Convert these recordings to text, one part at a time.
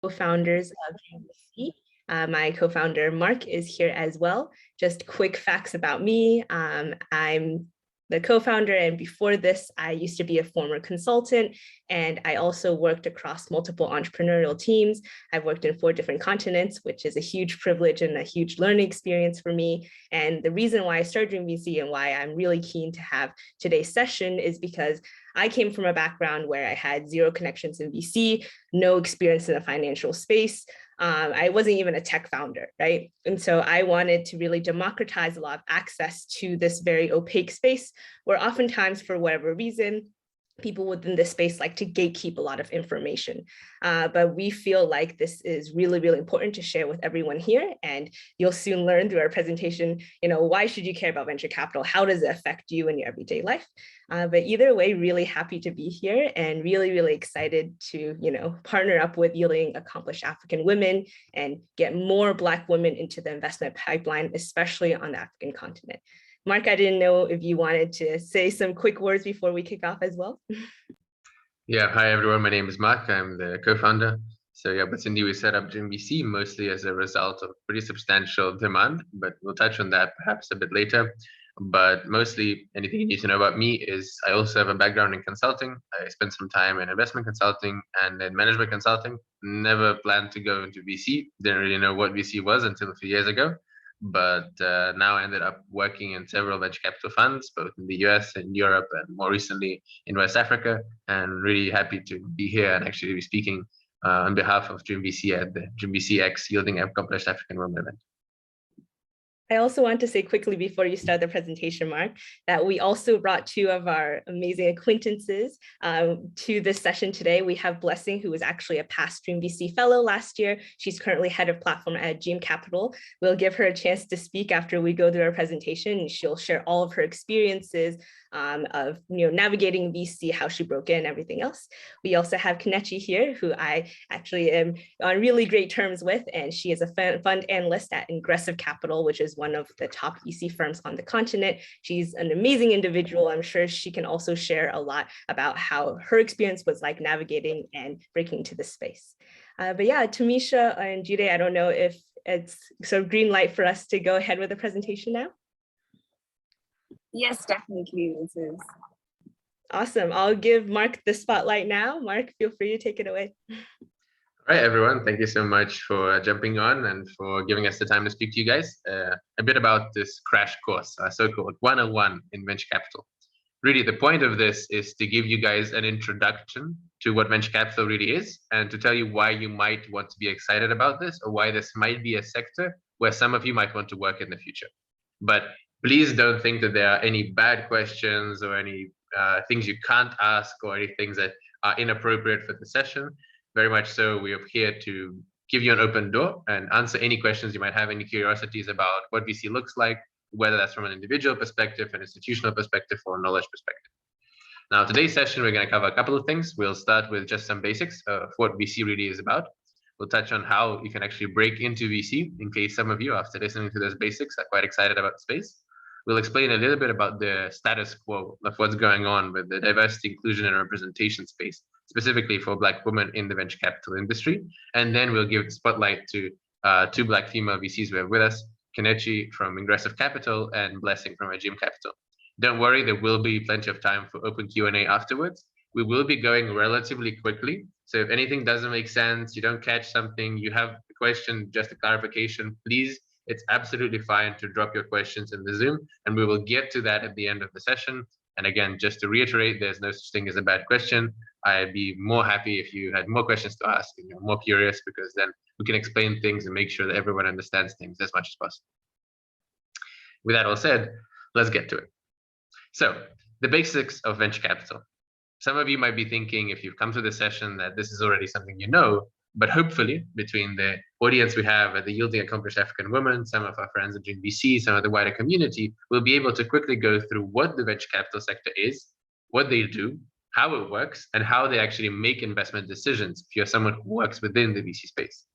co-founders of GBC. My co-founder Mark is here as well. Just quick facts about me. I'm the co-founder, and before this, I used to be a former consultant, and I also worked across multiple entrepreneurial teams. I've worked in 4 different continents, which is a huge privilege and a huge learning experience for me. And the reason why I started Dream VC and why I'm really keen to have today's session is because I came from a background where I had 0 connections in VC, no experience in the financial space. I wasn't even a tech founder, right? And so I wanted to really democratize a lot of access to this very opaque space where oftentimes, for whatever reason, people within this space like to gatekeep a lot of information. But we feel like this is really, really important to share with everyone here. And you'll soon learn through our presentation, why should you care about venture capital? How does it affect you in your everyday life? But either way, really happy to be here and really, really excited to, partner up with Yielding Accomplished African Women and get more Black women into the investment pipeline, especially on the African continent. Mark, I didn't know if you wanted to say some quick words before we kick off as well. Yeah, hi everyone, my name is Mark, I'm the co-founder. So yeah, but Cindy, we set up Dream VC mostly as a result of pretty substantial demand, but we'll touch on that perhaps a bit later. But mostly anything you need to know about me is I also have a background in consulting. I spent some time in investment consulting and in management consulting. Never planned to go into VC, didn't really know what VC was until a few years ago. But now I ended up working in several venture capital funds, both in the US and Europe, and more recently in West Africa, and really happy to be here and actually be speaking on behalf of Dream VC at the Dream VC X Yielding Accomplished African Women event. I also want to say quickly before you start the presentation, Mark, that we also brought 2 of our amazing acquaintances to this session today. We have Blessing, who was actually a past Dream VC fellow last year. She's currently head of platform at GM Capital. We'll give her a chance to speak after we go through our presentation, and she'll share all of her experiences of navigating VC, how she broke in, everything else. We also have Kelechi here, who I actually am on really great terms with, and she is a fund analyst at Ingressive Capital, which is one of the top VC firms on the continent. She's an amazing individual. I'm sure she can also share a lot about how her experience was like navigating and breaking into this space. But yeah, Tamisha and Jude, I don't know if it's sort of green light for us to go ahead with the presentation now. Yes, definitely, this is. Awesome. I'll give Mark the spotlight now. Mark, feel free to take it away. All right, everyone. Thank you so much for jumping on and for giving us the time to speak to you guys. A bit about this crash course, so-called 101 in venture capital. Really, the point of this is to give you guys an introduction to what venture capital really is and to tell you why you might want to be excited about this or why this might be a sector where some of you might want to work in the future. But please don't think that there are any bad questions or any things you can't ask or any things that are inappropriate for the session. Very much so, we are here to give you an open door and answer any questions you might have, any curiosities about what VC looks like, whether that's from an individual perspective, an institutional perspective, or a knowledge perspective. Now, today's session, we're going to cover a couple of things. We'll start with just some basics of what VC really is about. We'll touch on how you can actually break into VC, in case some of you, after listening to those basics, are quite excited about the space. We'll explain a little bit about the status quo of what's going on with the diversity, inclusion, and representation space, specifically for Black women in the venture capital industry. And then we'll give the spotlight to 2 Black female VCs who are with us, Kelechi from Ingressive Capital and Blessing from GM Capital. Don't worry, there will be plenty of time for open Q&A afterwards. We will be going relatively quickly. So if anything doesn't make sense, you don't catch something, you have a question, just a clarification, please, it's absolutely fine to drop your questions in the Zoom, and we will get to that at the end of the session. And again, just to reiterate, there's no such thing as a bad question. I'd be more happy if you had more questions to ask and you're more curious, because then we can explain things and make sure that everyone understands things as much as possible. With that all said, let's get to it. So the basics of venture capital. Some of you might be thinking, if you've come to this session, that this is already something you know, but hopefully between the audience we have at the Yielding Accomplished African Women, some of our friends at VC, some of the wider community, we'll be able to quickly go through what the venture capital sector is, what they do, how it works, and how they actually make investment decisions if you're someone who works within the VC space.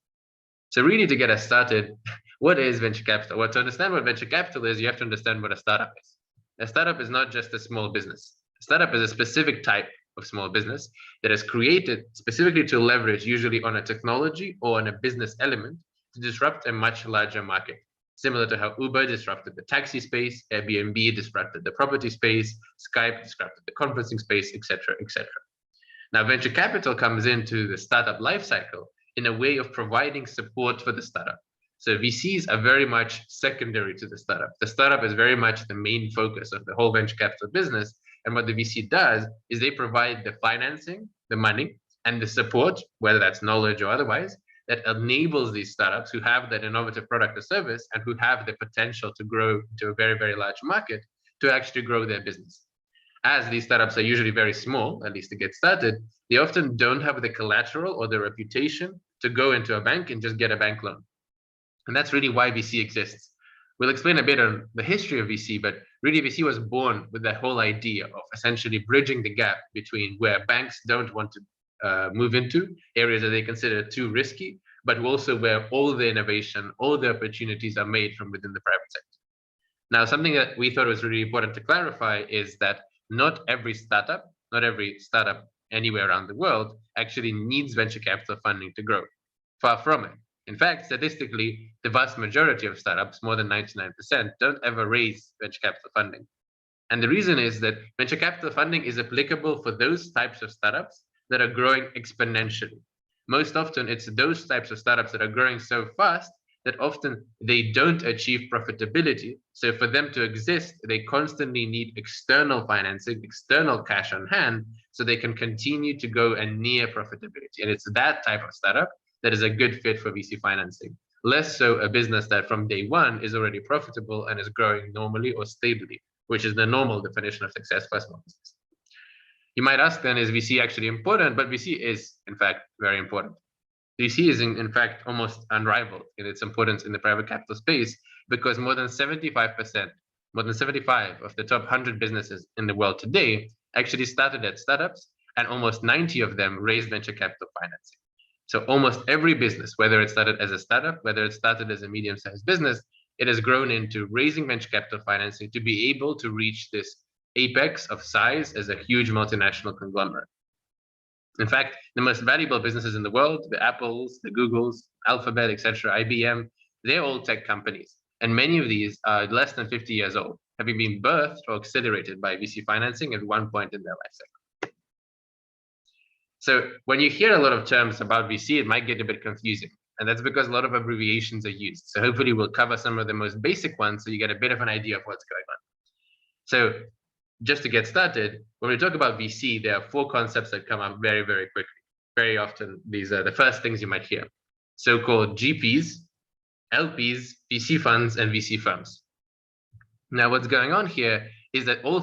So really, to get us started, what is venture capital? Well, to understand what venture capital is, you have to understand what a startup is. A startup is not just a small business. A startup is a specific type of small business that is created specifically to leverage, usually on a technology or on a business element, to disrupt a much larger market. Similar to how Uber disrupted the taxi space, Airbnb disrupted the property space, Skype disrupted the conferencing space, etc., etc. Now, venture capital comes into the startup lifecycle in a way of providing support for the startup. So VCs are very much secondary to the startup. The startup is very much the main focus of the whole venture capital business. And what the VC does is they provide the financing, the money, and the support, whether that's knowledge or otherwise, that enables these startups who have that innovative product or service and who have the potential to grow to a very, very large market to actually grow their business. As these startups are usually very small, at least to get started, they often don't have the collateral or the reputation to go into a bank and just get a bank loan. And that's really why VC exists. We'll explain a bit on the history of VC, but really VC was born with that whole idea of essentially bridging the gap between where banks don't want to move into areas that they consider too risky, but also where all the innovation, all the opportunities are made from within the private sector. Now, something that we thought was really important to clarify is that not every startup anywhere around the world actually needs venture capital funding to grow. Far from it. In fact, statistically, the vast majority of startups, more than 99%, don't ever raise venture capital funding. And the reason is that venture capital funding is applicable for those types of startups that are growing exponentially. Most often, it's those types of startups that are growing so fast that often they don't achieve profitability. So for them to exist, they constantly need external financing, external cash on hand, so they can continue to go and near profitability. And it's that type of startup that is a good fit for VC financing. Less so a business that from day one is already profitable and is growing normally or stably, which is the normal definition of success for a small business. You might ask then, is VC actually important? But VC is, in fact, very important. VC is, in fact, almost unrivaled in its importance in the private capital space because more than 75 of the top 100 businesses in the world today actually started at startups, and almost 90 of them raised venture capital financing. So almost every business, whether it started as a startup, whether it started as a medium-sized business, it has grown into raising venture capital financing to be able to reach this apex of size as a huge multinational conglomerate. In fact, the most valuable businesses in the world, the Apples, the Googles, Alphabet, etc., IBM, they're all tech companies. And many of these are less than 50 years old, having been birthed or accelerated by VC financing at one point in their life cycle. So when you hear a lot of terms about VC, it might get a bit confusing. And that's because a lot of abbreviations are used. So hopefully we'll cover some of the most basic ones so you get a bit of an idea of what's going on. So just to get started, when we talk about VC, there are four concepts that come up very, very quickly. Very often, these are the first things you might hear. So-called GPs, LPs, VC funds, and VC firms. Now, what's going on here is that all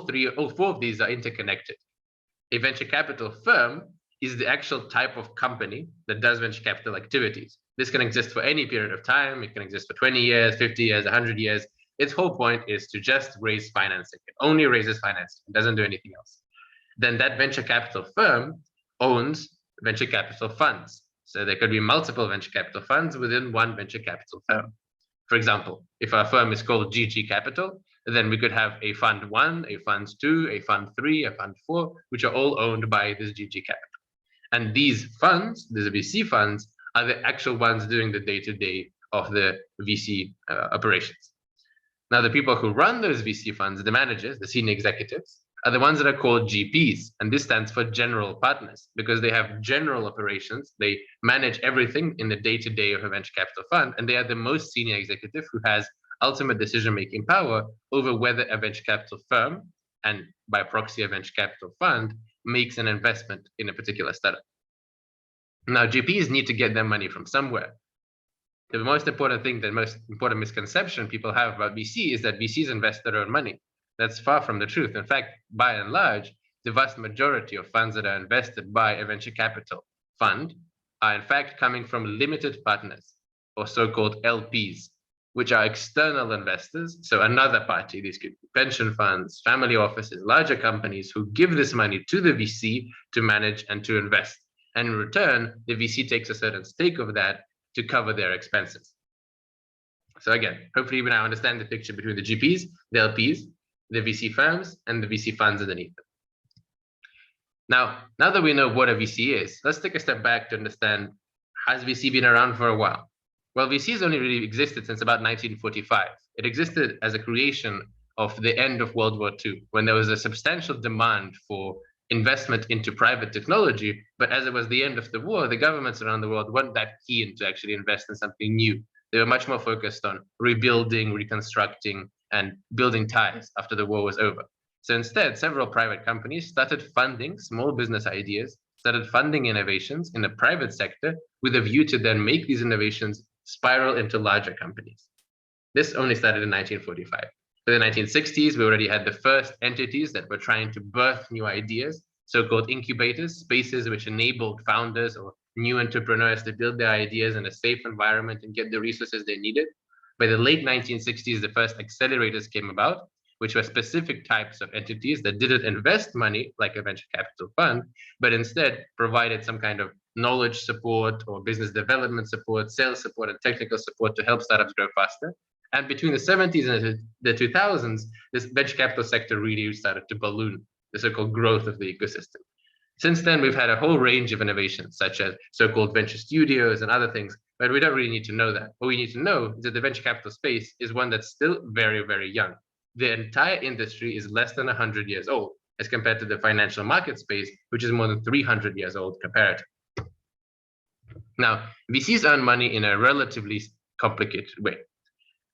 four of these are interconnected. A venture capital firm is the actual type of company that does venture capital activities. This can exist for any period of time. It can exist for 20 years, 50 years, 100 years. Its whole point is to just raise financing. It only raises financing. It doesn't do anything else. Then that venture capital firm owns venture capital funds. So there could be multiple venture capital funds within one venture capital firm. For example, if our firm is called GG Capital, then we could have a fund 1, a fund 2, a fund 3, a fund 4, which are all owned by this GG Capital. And these funds, these VC funds, are the actual ones doing the day-to-day of the VC operations. Now, the people who run those VC funds, the managers, the senior executives, are the ones that are called GPs. And this stands for general partners because they have general operations. They manage everything in the day-to-day of a venture capital fund. And they are the most senior executive who has ultimate decision-making power over whether a venture capital firm, and by proxy a venture capital fund, makes an investment in a particular startup. Now, GPs need to get their money from somewhere. The most important thing, the most important misconception people have about VC is that VCs invest their own money. That's far from the truth. In fact, by and large, the vast majority of funds that are invested by a venture capital fund are in fact coming from limited partners, or so-called LPs, which are external investors. So another party, these could be pension funds, family offices, larger companies who give this money to the VC to manage and to invest. And in return, the VC takes a certain stake of that to cover their expenses. So again, hopefully we now understand the picture between the GPs, the LPs, the VC firms, and the VC funds underneath them. Now that we know what a VC is, let's take a step back to understand, has VC been around for a while? Well, VCs only really existed since about 1945. It existed as a creation of the end of World War II, when there was a substantial demand for investment into private technology. But as it was the end of the war, the governments around the world weren't that keen to actually invest in something new. They were much more focused on rebuilding, reconstructing, and building ties after the war was over. So instead, several private companies started funding small business ideas, started funding innovations in the private sector with a view to then make these innovations spiral into larger companies. This only started in 1945. By the 1960s, we already had the first entities that were trying to birth new ideas, so-called incubators, spaces which enabled founders or new entrepreneurs to build their ideas in a safe environment and get the resources they needed. By the late 1960s, the first accelerators came about, which were specific types of entities that didn't invest money like a venture capital fund, but instead provided some kind of knowledge support or business development support, sales support, and technical support to help startups grow faster. And between the 70s and the 2000s, this venture capital sector really started to balloon, the so-called growth of the ecosystem. Since then, we've had a whole range of innovations, such as so-called venture studios and other things, but we don't really need to know that. What we need to know is that the venture capital space is one that's still very, very young. The entire industry is less than 100 years old, as compared to the financial market space, which is more than 300 years old comparatively. Now, VCs earn money in a relatively complicated way.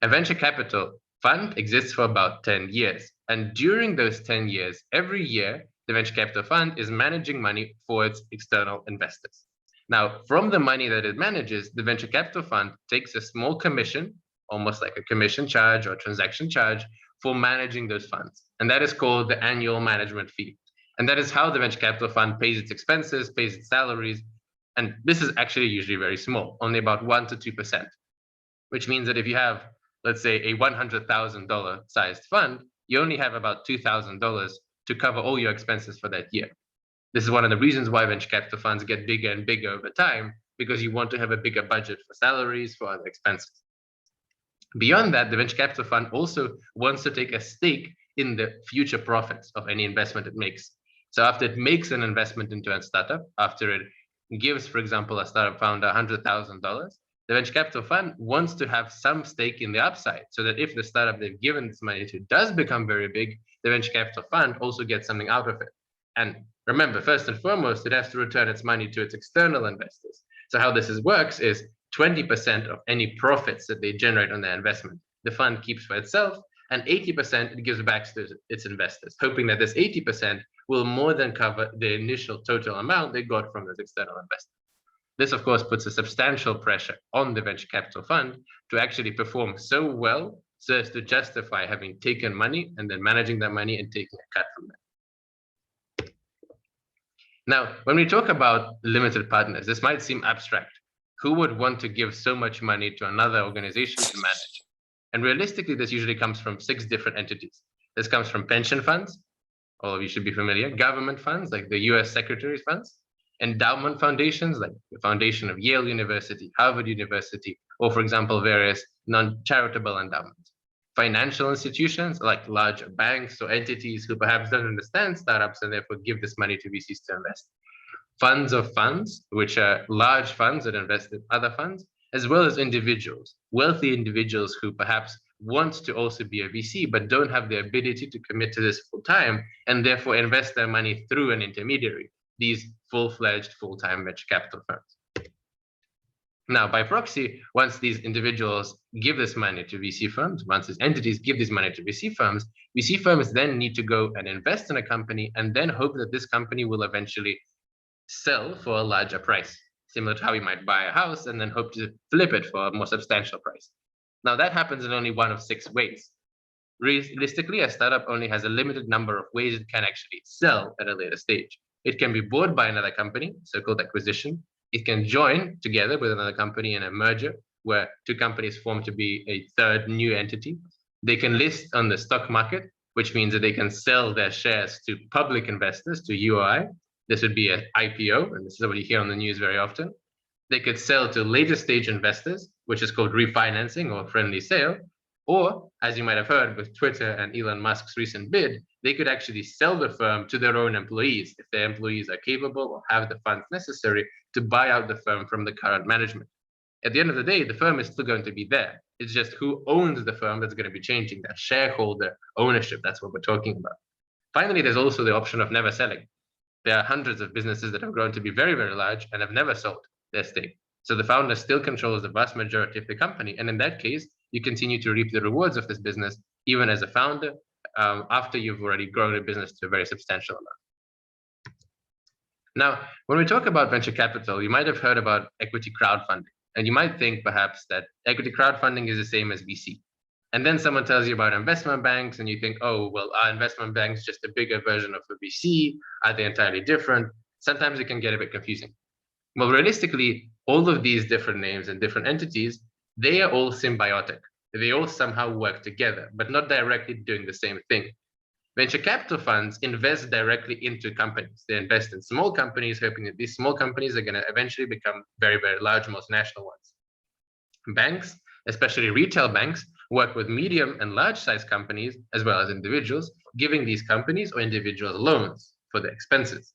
A venture capital fund exists for about 10 years. And during those 10 years, every year, the venture capital fund is managing money for its external investors. Now, from the money that it manages, the venture capital fund takes a small commission, almost like a commission charge or transaction charge, for managing those funds. And that is called the annual management fee. And that is how the venture capital fund pays its expenses, pays its salaries. And this is actually usually very small, only about 1% to 2%, which means that if you have, let's say, a $100,000 sized fund, you only have about $2,000 to cover all your expenses for that year. This is one of the reasons why venture capital funds get bigger and bigger over time, because you want to have a bigger budget for salaries, for other expenses. Beyond that, the venture capital fund also wants to take a stake in the future profits of any investment it makes. So after it makes an investment into a startup, after it gives, for example, a startup founder $100,000, the venture capital fund wants to have some stake in the upside, so that if the startup they've given this money to does become very big, the venture capital fund also gets something out of it. And remember, first and foremost, it has to return its money to its external investors. So how this works is 20% of any profits that they generate on their investment, the fund keeps for itself, and 80% it gives back to its investors, hoping that this 80% will more than cover the initial total amount they got from those external investors. This, of course, puts a substantial pressure on the venture capital fund to actually perform so well so as to justify having taken money and then managing that money and taking a cut from that. Now, when we talk about limited partners, this might seem abstract. Who would want to give so much money to another organization to manage? And realistically, this usually comes from 6 different entities. This comes from pension funds, all of you should be familiar, government funds like the US Secretary's funds, endowment foundations like the foundation of Yale University, Harvard University, or for example, various non-charitable endowments. Financial institutions like large banks or entities who perhaps don't understand startups and therefore give this money to VCs to invest. Funds of funds, which are large funds that invest in other funds, as well as individuals, wealthy individuals who perhaps want to also be a VC, but don't have the ability to commit to this full time and therefore invest their money through an intermediary, these full-fledged, full-time venture capital firms. Now, by proxy, once these individuals give this money to VC firms, once these entities give this money to VC firms then need to go and invest in a company and then hope that this company will eventually sell for a larger price, similar to how you might buy a house and then hope to flip it for a more substantial price. Now, that happens in only one of 6 ways. Realistically, a startup only has a limited number of ways it can actually sell at a later stage. It can be bought by another company, so-called acquisition. It can join together with another company in a merger, where 2 companies form to be a third new entity. They can list on the stock market, which means that they can sell their shares to public investors, to UOI. This would be an IPO, and this is what you hear on the news very often. They could sell to later stage investors, which is called refinancing or friendly sale, Or, as you might have heard with Twitter and Elon Musk's recent bid, they could actually sell the firm to their own employees if their employees are capable or have the funds necessary to buy out the firm from the current management. At the end of the day, the firm is still going to be there. It's just who owns the firm that's going to be changing. That shareholder ownership, that's what we're talking about. Finally, there's also the option of never selling. There are hundreds of businesses that have grown to be very, very large and have never sold their stake. So the founder still controls the vast majority of the company. And in that case, you continue to reap the rewards of this business, even as a founder, after you've already grown a business to a very substantial amount. Now, when we talk about venture capital, you might have heard about equity crowdfunding. And you might think perhaps that equity crowdfunding is the same as VC. And then someone tells you about investment banks and you think, oh, well, are investment banks just a bigger version of a VC? Are they entirely different? Sometimes it can get a bit confusing. Well, realistically, all of these different names and different entities, they are all symbiotic. They all somehow work together, but not directly doing the same thing. Venture capital funds invest directly into companies. They invest in small companies, hoping that these small companies are going to eventually become very, very large, multinational ones. Banks, especially retail banks, work with medium and large size companies, as well as individuals, giving these companies or individuals loans for their expenses.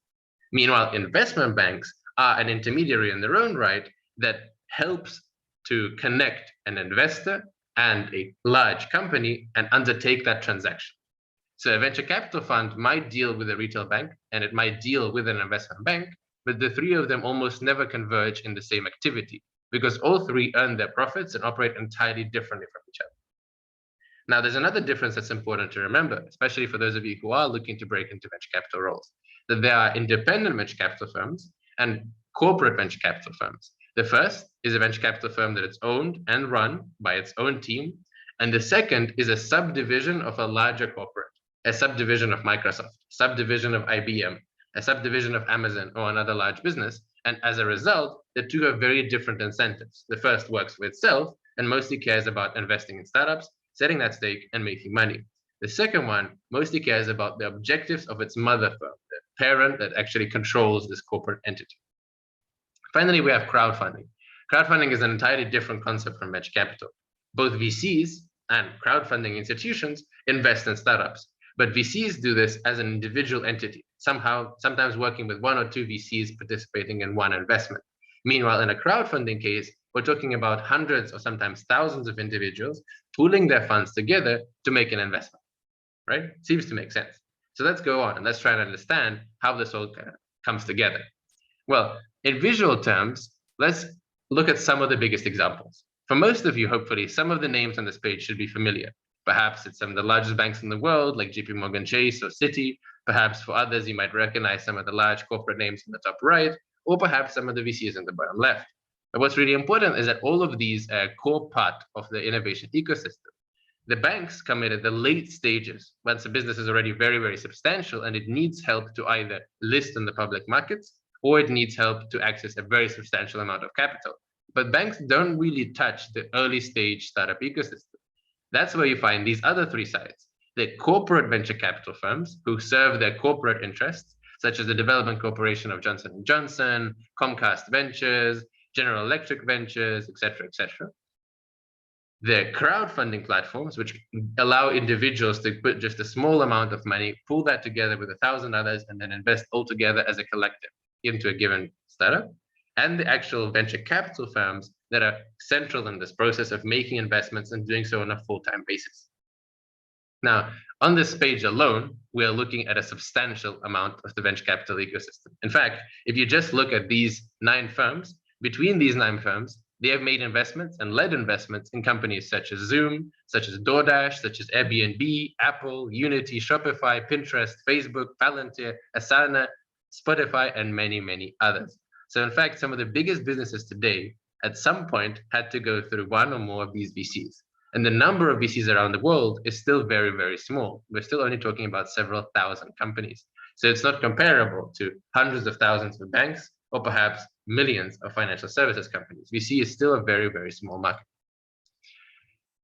Meanwhile, investment banks are an intermediary in their own right that helps to connect an investor and a large company and undertake that transaction. So a venture capital fund might deal with a retail bank and it might deal with an investment bank, but the three of them almost never converge in the same activity because all three earn their profits and operate entirely differently from each other. Now, there's another difference that's important to remember, especially for those of you who are looking to break into venture capital roles, that there are independent venture capital firms and corporate venture capital firms. The first is a venture capital firm that is owned and run by its own team. And the second is a subdivision of a larger corporate, a subdivision of Microsoft, subdivision of IBM, a subdivision of Amazon or another large business. And as a result, the two have very different incentives. The first works for itself and mostly cares about investing in startups, setting that stake and making money. The second one mostly cares about the objectives of its mother firm, the parent that actually controls this corporate entity. Finally, we have crowdfunding. Crowdfunding is an entirely different concept from venture capital. Both VCs and crowdfunding institutions invest in startups, but VCs do this as an individual entity, sometimes working with one or two VCs participating in one investment. Meanwhile, in a crowdfunding case, we're talking about hundreds or sometimes thousands of individuals pooling their funds together to make an investment, right? Seems to make sense. So let's go on and let's try and understand how this all comes together. Well, in visual terms, let's look at some of the biggest examples. For most of you, hopefully, some of the names on this page should be familiar. Perhaps it's some of the largest banks in the world, like JP Morgan Chase or Citi. Perhaps for others, you might recognize some of the large corporate names in the top right, or perhaps some of the VCs in the bottom left. But what's really important is that all of these are a core part of the innovation ecosystem. The banks come in at the late stages, once the business is already very, very substantial and it needs help to either list in the public markets, or it needs help to access a very substantial amount of capital. But banks don't really touch the early stage startup ecosystem. That's where you find these other three sides. The corporate venture capital firms who serve their corporate interests, such as the Development Corporation of Johnson & Johnson, Comcast Ventures, General Electric Ventures, etc., etc. The crowdfunding platforms, which allow individuals to put just a small amount of money, pull that together with 1,000 others, and then invest all together as a collective into a given startup. And the actual venture capital firms that are central in this process of making investments and doing so on a full-time basis. Now, on this page alone, we are looking at a substantial amount of the venture capital ecosystem. In fact, if you just look at these 9 firms, between these 9 firms, they have made investments and led investments in companies such as Zoom, such as DoorDash, such as Airbnb, Apple, Unity, Shopify, Pinterest, Facebook, Palantir, Asana, Spotify, and many, many others. So in fact, some of the biggest businesses today at some point had to go through one or more of these VCs. And the number of VCs around the world is still very, very small. We're still only talking about several thousand companies. So it's not comparable to hundreds of thousands of banks or perhaps millions of financial services companies. VC is still a very, very small market.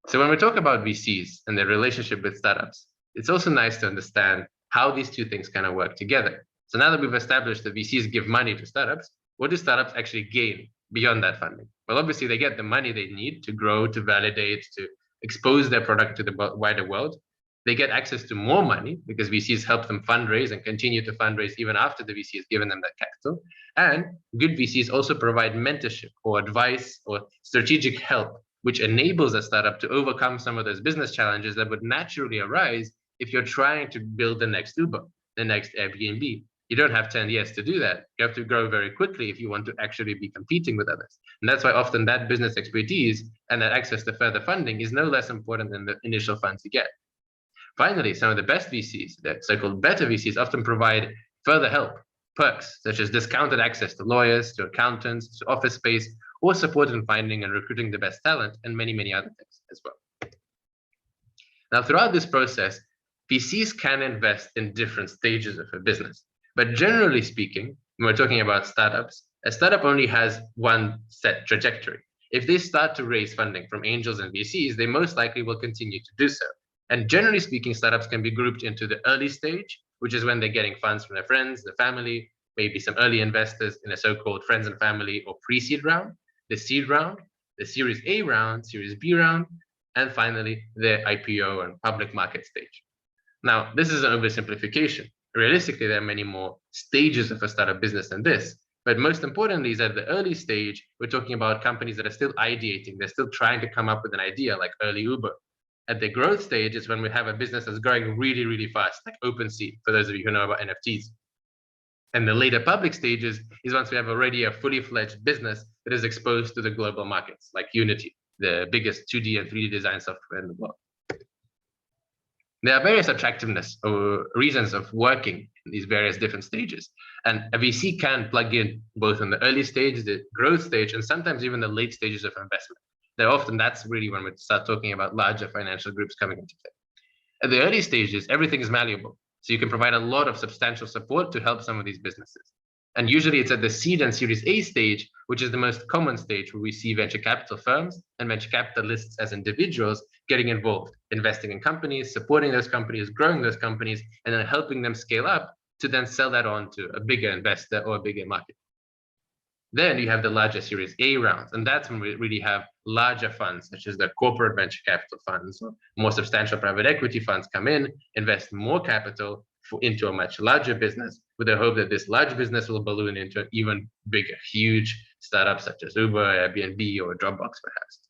So when we talk about VCs and their relationship with startups, it's also nice to understand how these two things kind of work together. So now that we've established that VCs give money to startups, what do startups actually gain beyond that funding? Well, obviously they get the money they need to grow, to validate, to expose their product to the wider world. They get access to more money because VCs help them fundraise and continue to fundraise even after the VC has given them that capital. And good VCs also provide mentorship or advice or strategic help, which enables a startup to overcome some of those business challenges that would naturally arise if you're trying to build the next Uber, the next Airbnb. You don't have 10 years to do that. You have to grow very quickly if you want to actually be competing with others. And that's why often that business expertise and that access to further funding is no less important than the initial funds you get. Finally, some of the best VCs, the so-called better VCs, often provide further help, perks, such as discounted access to lawyers, to accountants, to office space, or support in finding and recruiting the best talent, and many, many other things as well. Now, throughout this process, VCs can invest in different stages of a business. But generally speaking, when we're talking about startups, a startup only has one set trajectory. If they start to raise funding from angels and VCs, they most likely will continue to do so. And generally speaking, startups can be grouped into the early stage, which is when they're getting funds from their friends, their family, maybe some early investors in a so-called friends and family or pre-seed round, the seed round, the Series A round, Series B round, and finally the IPO and public market stage. Now, this is an oversimplification. Realistically, there are many more stages of a startup business than this. But most importantly is at the early stage, we're talking about companies that are still ideating. They're still trying to come up with an idea like early Uber. At the growth stage is when we have a business that's growing really, really fast, like OpenSea, for those of you who know about NFTs. And the later public stages is once we have already a fully fledged business that is exposed to the global markets, like Unity, the biggest 2D and 3D design software in the world. There are various attractiveness or reasons of working in these various different stages. And a VC can plug in both in the early stage, the growth stage, and sometimes even the late stages of investment. That's really when we start talking about larger financial groups coming into play. At the early stages, everything is malleable. So you can provide a lot of substantial support to help some of these businesses. And usually it's at the seed and Series A stage, which is the most common stage where we see venture capital firms and venture capitalists as individuals getting involved, investing in companies, supporting those companies, growing those companies, and then helping them scale up to then sell that on to a bigger investor or a bigger market. Then you have the larger Series A rounds, and that's when we really have larger funds, such as the corporate venture capital funds or more substantial private equity funds come in, invest more capital into a much larger business with the hope that this large business will balloon into an even bigger, huge startup such as Uber, Airbnb, or Dropbox, perhaps.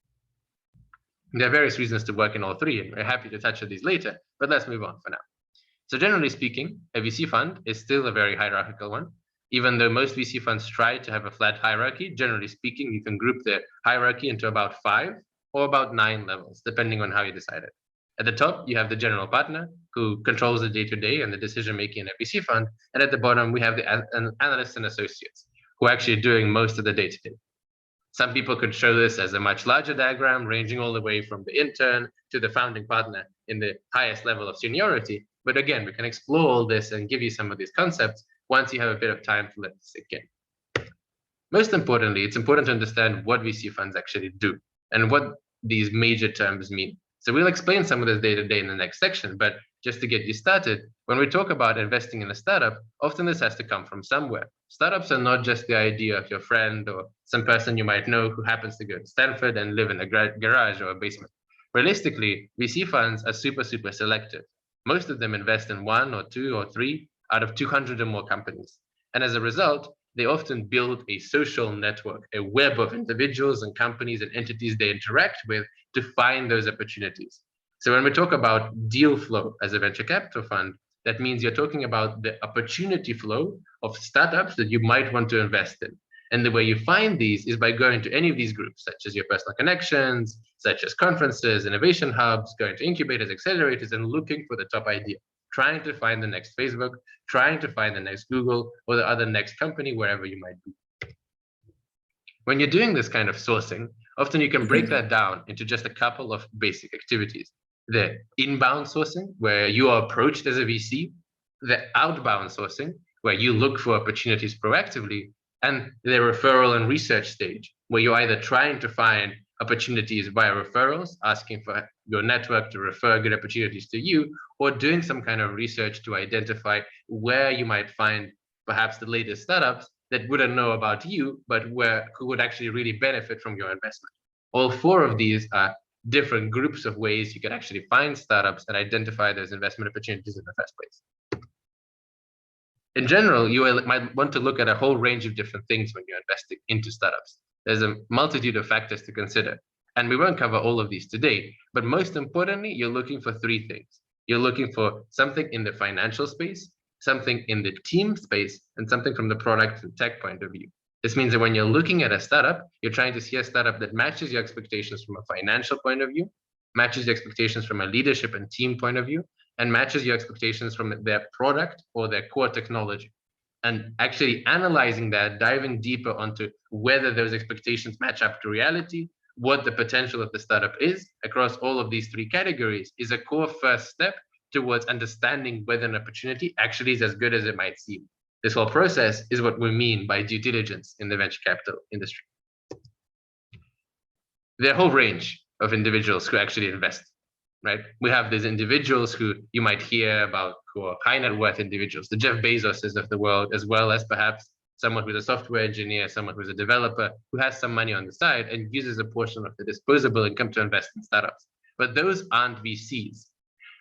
There are various reasons to work in all three, and we're happy to touch on these later, but let's move on for now. So generally speaking, a VC fund is still a very hierarchical one. Even though most VC funds try to have a flat hierarchy, generally speaking, you can group the hierarchy into about 5 or about 9 levels, depending on how you decide it. At the top, you have the general partner who controls the day-to-day and the decision-making in a VC fund. And at the bottom, we have the analysts and associates who are actually doing most of the day-to-day. Some people could show this as a much larger diagram, ranging all the way from the intern to the founding partner in the highest level of seniority. But again, we can explore all this and give you some of these concepts once you have a bit of time to let it sink in. Most importantly, it's important to understand what VC funds actually do and what these major terms mean. So we'll explain some of this day-to-day in the next section, but just to get you started, when we talk about investing in a startup, often this has to come from somewhere. Startups are not just the idea of your friend or some person you might know who happens to go to Stanford and live in a garage or a basement. Realistically, VC funds are super, super selective. Most of them invest in 1 or 2 or 3 out of 200 or more companies. And as a result, they often build a social network, a web of individuals and companies and entities they interact with to find those opportunities. So when we talk about deal flow as a venture capital fund, that means you're talking about the opportunity flow of startups that you might want to invest in. And the way you find these is by going to any of these groups, such as your personal connections, such as conferences, innovation hubs, going to incubators, accelerators, and looking for the top idea, trying to find the next Facebook, trying to find the next Google, or the other next company, wherever you might be. When you're doing this kind of sourcing, often you can break that down into just a couple of basic activities. The inbound sourcing, where you are approached as a VC, the outbound sourcing, where you look for opportunities proactively, and the referral and research stage, where you're either trying to find opportunities via referrals, asking for your network to refer good opportunities to you, or doing some kind of research to identify where you might find perhaps the latest startups that wouldn't know about you, but who would actually really benefit from your investment. All 4 of these are different groups of ways you can actually find startups and identify those investment opportunities in the first place. In general, you might want to look at a whole range of different things when you're investing into startups. There's a multitude of factors to consider, and we won't cover all of these today, but most importantly, you're looking for three things. You're looking for something in the financial space, something in the team space, and something from the product and tech point of view. This means that when you're looking at a startup, you're trying to see a startup that matches your expectations from a financial point of view, matches your expectations from a leadership and team point of view, and matches your expectations from their product or their core technology. And actually analyzing that, diving deeper onto whether those expectations match up to reality, what the potential of the startup is across all of these three categories, is a core first step towards understanding whether an opportunity actually is as good as it might seem. This whole process is what we mean by due diligence in the venture capital industry. There are a whole range of individuals who actually invest, right? We have these individuals who you might hear about, who are high net worth individuals, the Jeff Bezoses of the world, as well as perhaps someone who's a software engineer, someone who's a developer, who has some money on the side and uses a portion of the disposable income to invest in startups. But those aren't VCs.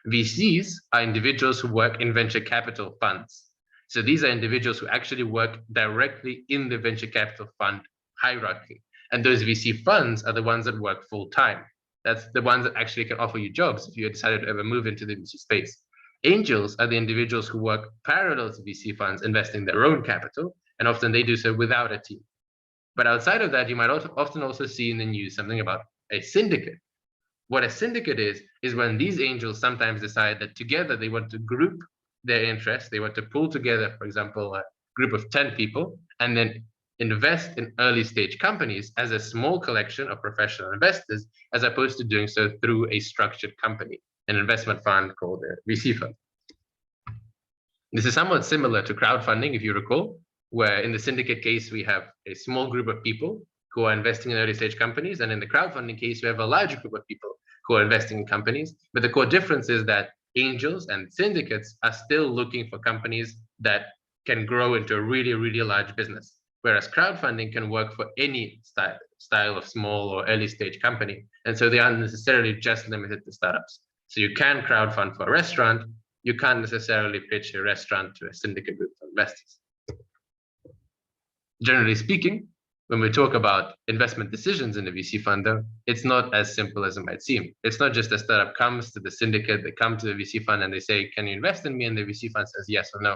VCs are individuals who work in venture capital funds. So these are individuals who actually work directly in the venture capital fund hierarchy. And those VC funds are the ones that work full time. That's the ones that actually can offer you jobs if you decided to ever move into the VC space. Angels are the individuals who work parallel to VC funds, investing their own capital, and often they do so without a team. But outside of that, you might often also see in the news something about a syndicate. What a syndicate is when these angels sometimes decide that together they want to group their interests, they want to pull together, for example, a group of 10 people, and then invest in early stage companies as a small collection of professional investors, as opposed to doing so through a structured company, an investment fund called a VC fund. This is somewhat similar to crowdfunding, if you recall, where in the syndicate case, we have a small group of people who are investing in early stage companies. And in the crowdfunding case, we have a larger group of people who are investing in companies. But the core difference is that angels and syndicates are still looking for companies that can grow into a really, really large business. Whereas crowdfunding can work for any style of small or early stage company. And so they aren't necessarily just limited to startups. So you can crowdfund for a restaurant. You can't necessarily pitch a restaurant to a syndicate group of investors. Generally speaking, when we talk about investment decisions in a VC fund, though, it's not as simple as it might seem. It's not just a startup comes to the syndicate, they come to the VC fund and they say, can you invest in me? And the VC fund says yes or no.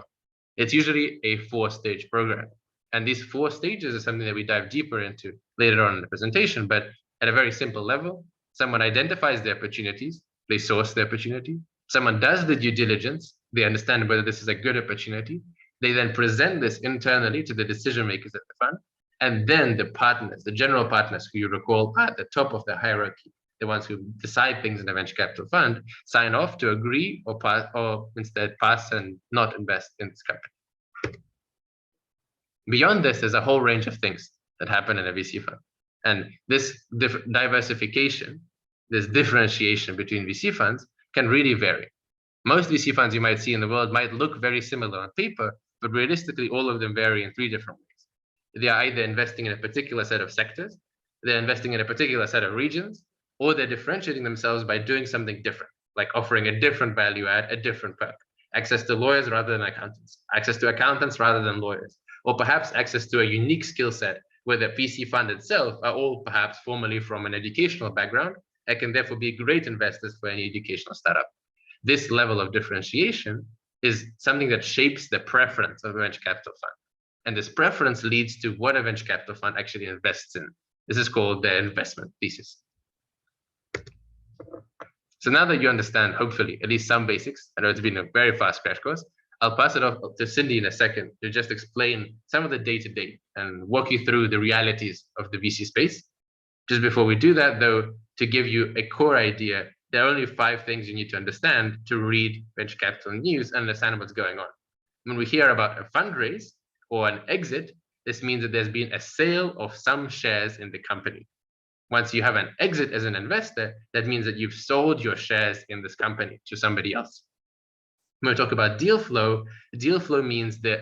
It's usually a 4-stage program. And these 4 stages are something that we dive deeper into later on in the presentation. But at a very simple level, someone identifies the opportunities, they source the opportunity. Someone does the due diligence, they understand whether this is a good opportunity. They then present this internally to the decision makers at the fund. And then the partners, the general partners who you recall are at the top of the hierarchy, the ones who decide things in a venture capital fund, sign off to agree or instead pass and not invest in this company. Beyond this, there's a whole range of things that happen in a VC fund. And this diversification, this differentiation between VC funds can really vary. Most VC funds you might see in the world might look very similar on paper, but realistically, all of them vary in 3 different ways. They are either investing in a particular set of sectors, they're investing in a particular set of regions, or they're differentiating themselves by doing something different, like offering a different value add, a different perk, access to lawyers rather than accountants, access to accountants rather than lawyers, or perhaps access to a unique skill set where the VC fund itself are all perhaps formerly from an educational background and can therefore be great investors for any educational startup. This level of differentiation is something that shapes the preference of a venture capital fund. And this preference leads to what a venture capital fund actually invests in. This is called the investment thesis. So now that you understand, hopefully, at least some basics, I know it's been a very fast crash course, I'll pass it off to Cindy in a second to just explain some of the day-to-day and walk you through the realities of the VC space. Just before we do that, though, to give you a core idea, there are only 5 things you need to understand to read venture capital news and understand what's going on. When we hear about a fundraise or an exit, this means that there's been a sale of some shares in the company. Once you have an exit as an investor, that means that you've sold your shares in this company to somebody else. When we talk about deal flow means the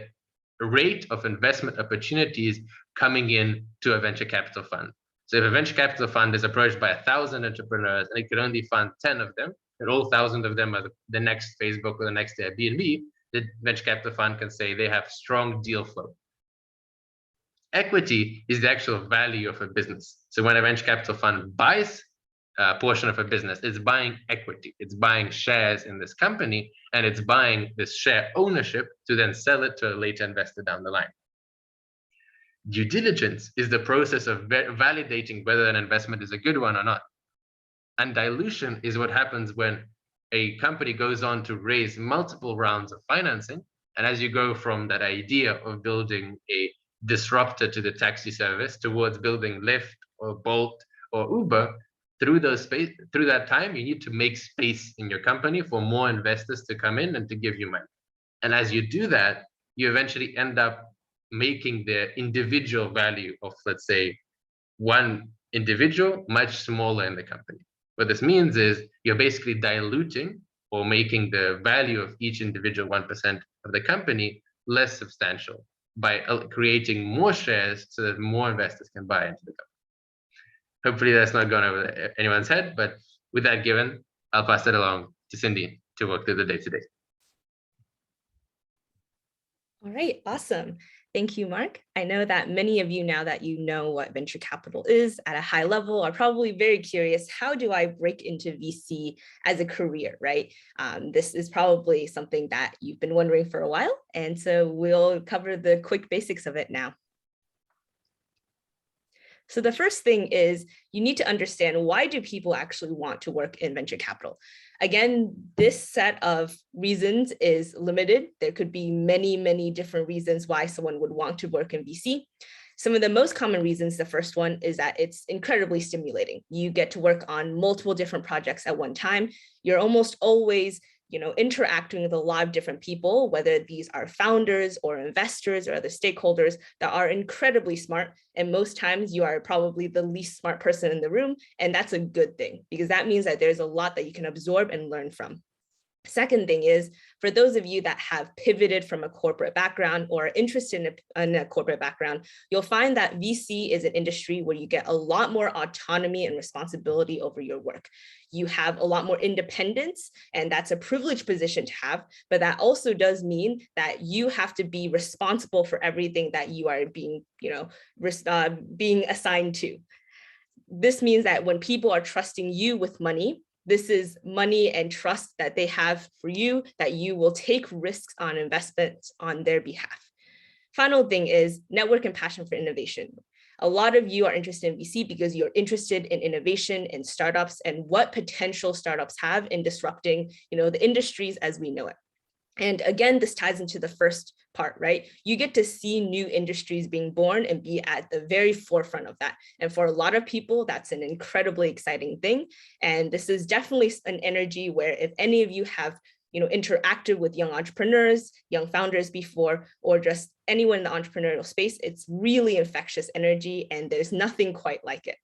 rate of investment opportunities coming in to a venture capital fund. So if a venture capital fund is approached by 1,000 entrepreneurs and it can only fund 10 of them, and all 1,000 of them are the next Facebook or the next Airbnb, the venture capital fund can say they have strong deal flow. Equity is the actual value of a business. So when a venture capital fund buys a portion of a business, it's buying equity, it's buying shares in this company, and it's buying this share ownership to then sell it to a later investor down the line. Due diligence is the process of validating whether an investment is a good one or not. And dilution is what happens when a company goes on to raise multiple rounds of financing. And as you go from that idea of building a disruptor to the taxi service towards building Lyft or Bolt or Uber, through that time, you need to make space in your company for more investors to come in and to give you money. And as you do that, you eventually end up making the individual value of, let's say, one individual much smaller in the company. What this means is you're basically diluting or making the value of each individual 1% of the company less substantial by creating more shares so that more investors can buy into the company. Hopefully that's not gone over anyone's head, but with that given, I'll pass it along to Cindy to work through the day-to-day. All right, awesome. Thank you, Mark. I know that many of you, now that you know what venture capital is at a high level, are probably very curious, how do I break into VC as a career, right? This is probably something that you've been wondering for a while, and so we'll cover the quick basics of it now. So the first thing is you need to understand, why do people actually want to work in venture capital? Again, this set of reasons is limited. There could be many, many different reasons why someone would want to work in VC. Some of the most common reasons, the first one is that it's incredibly stimulating. You get to work on multiple different projects at one time. You're almost always interacting with a lot of different people, whether these are founders or investors or other stakeholders that are incredibly smart. And most times you are probably the least smart person in the room. And that's a good thing, because that means that there's a lot that you can absorb and learn from. Second thing is, for those of you that have pivoted from a corporate background or are interested in a corporate background, you'll find that VC is an industry where you get a lot more autonomy and responsibility over your work. You have a lot more independence, and that's a privileged position to have, but that also does mean that you have to be responsible for everything that you are being assigned to. This means that when people are trusting you with money, this is money and trust that they have for you, that you will take risks on investments on their behalf. Final thing is network and passion for innovation. A lot of you are interested in VC because you're interested in innovation and startups and what potential startups have in disrupting, the industries as we know it. And again, this ties into the first part, right? You get to see new industries being born and be at the very forefront of that. And for a lot of people, that's an incredibly exciting thing. And this is definitely an energy where, if any of you have interacted with young entrepreneurs, young founders before, or just anyone in the entrepreneurial space, it's really infectious energy, and there's nothing quite like it.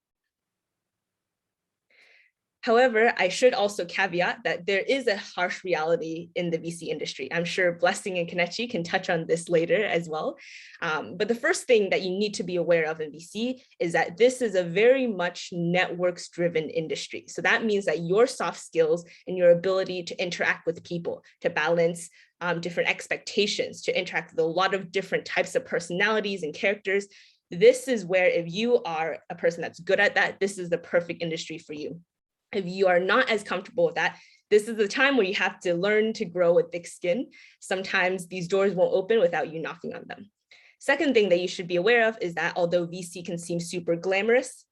However, I should also caveat that there is a harsh reality in the VC industry. I'm sure Blessing and Kenichi can touch on this later as well. But the first thing that you need to be aware of in VC is that this is a very much networks-driven industry. So that means that your soft skills and your ability to interact with people, to balance different expectations, to interact with a lot of different types of personalities and characters, this is where, if you are a person that's good at that, this is the perfect industry for you. If you are not as comfortable with that, this is the time where you have to learn to grow a thick skin. Sometimes these doors won't open without you knocking on them. Second thing that you should be aware of is that although VC can seem super glamorous,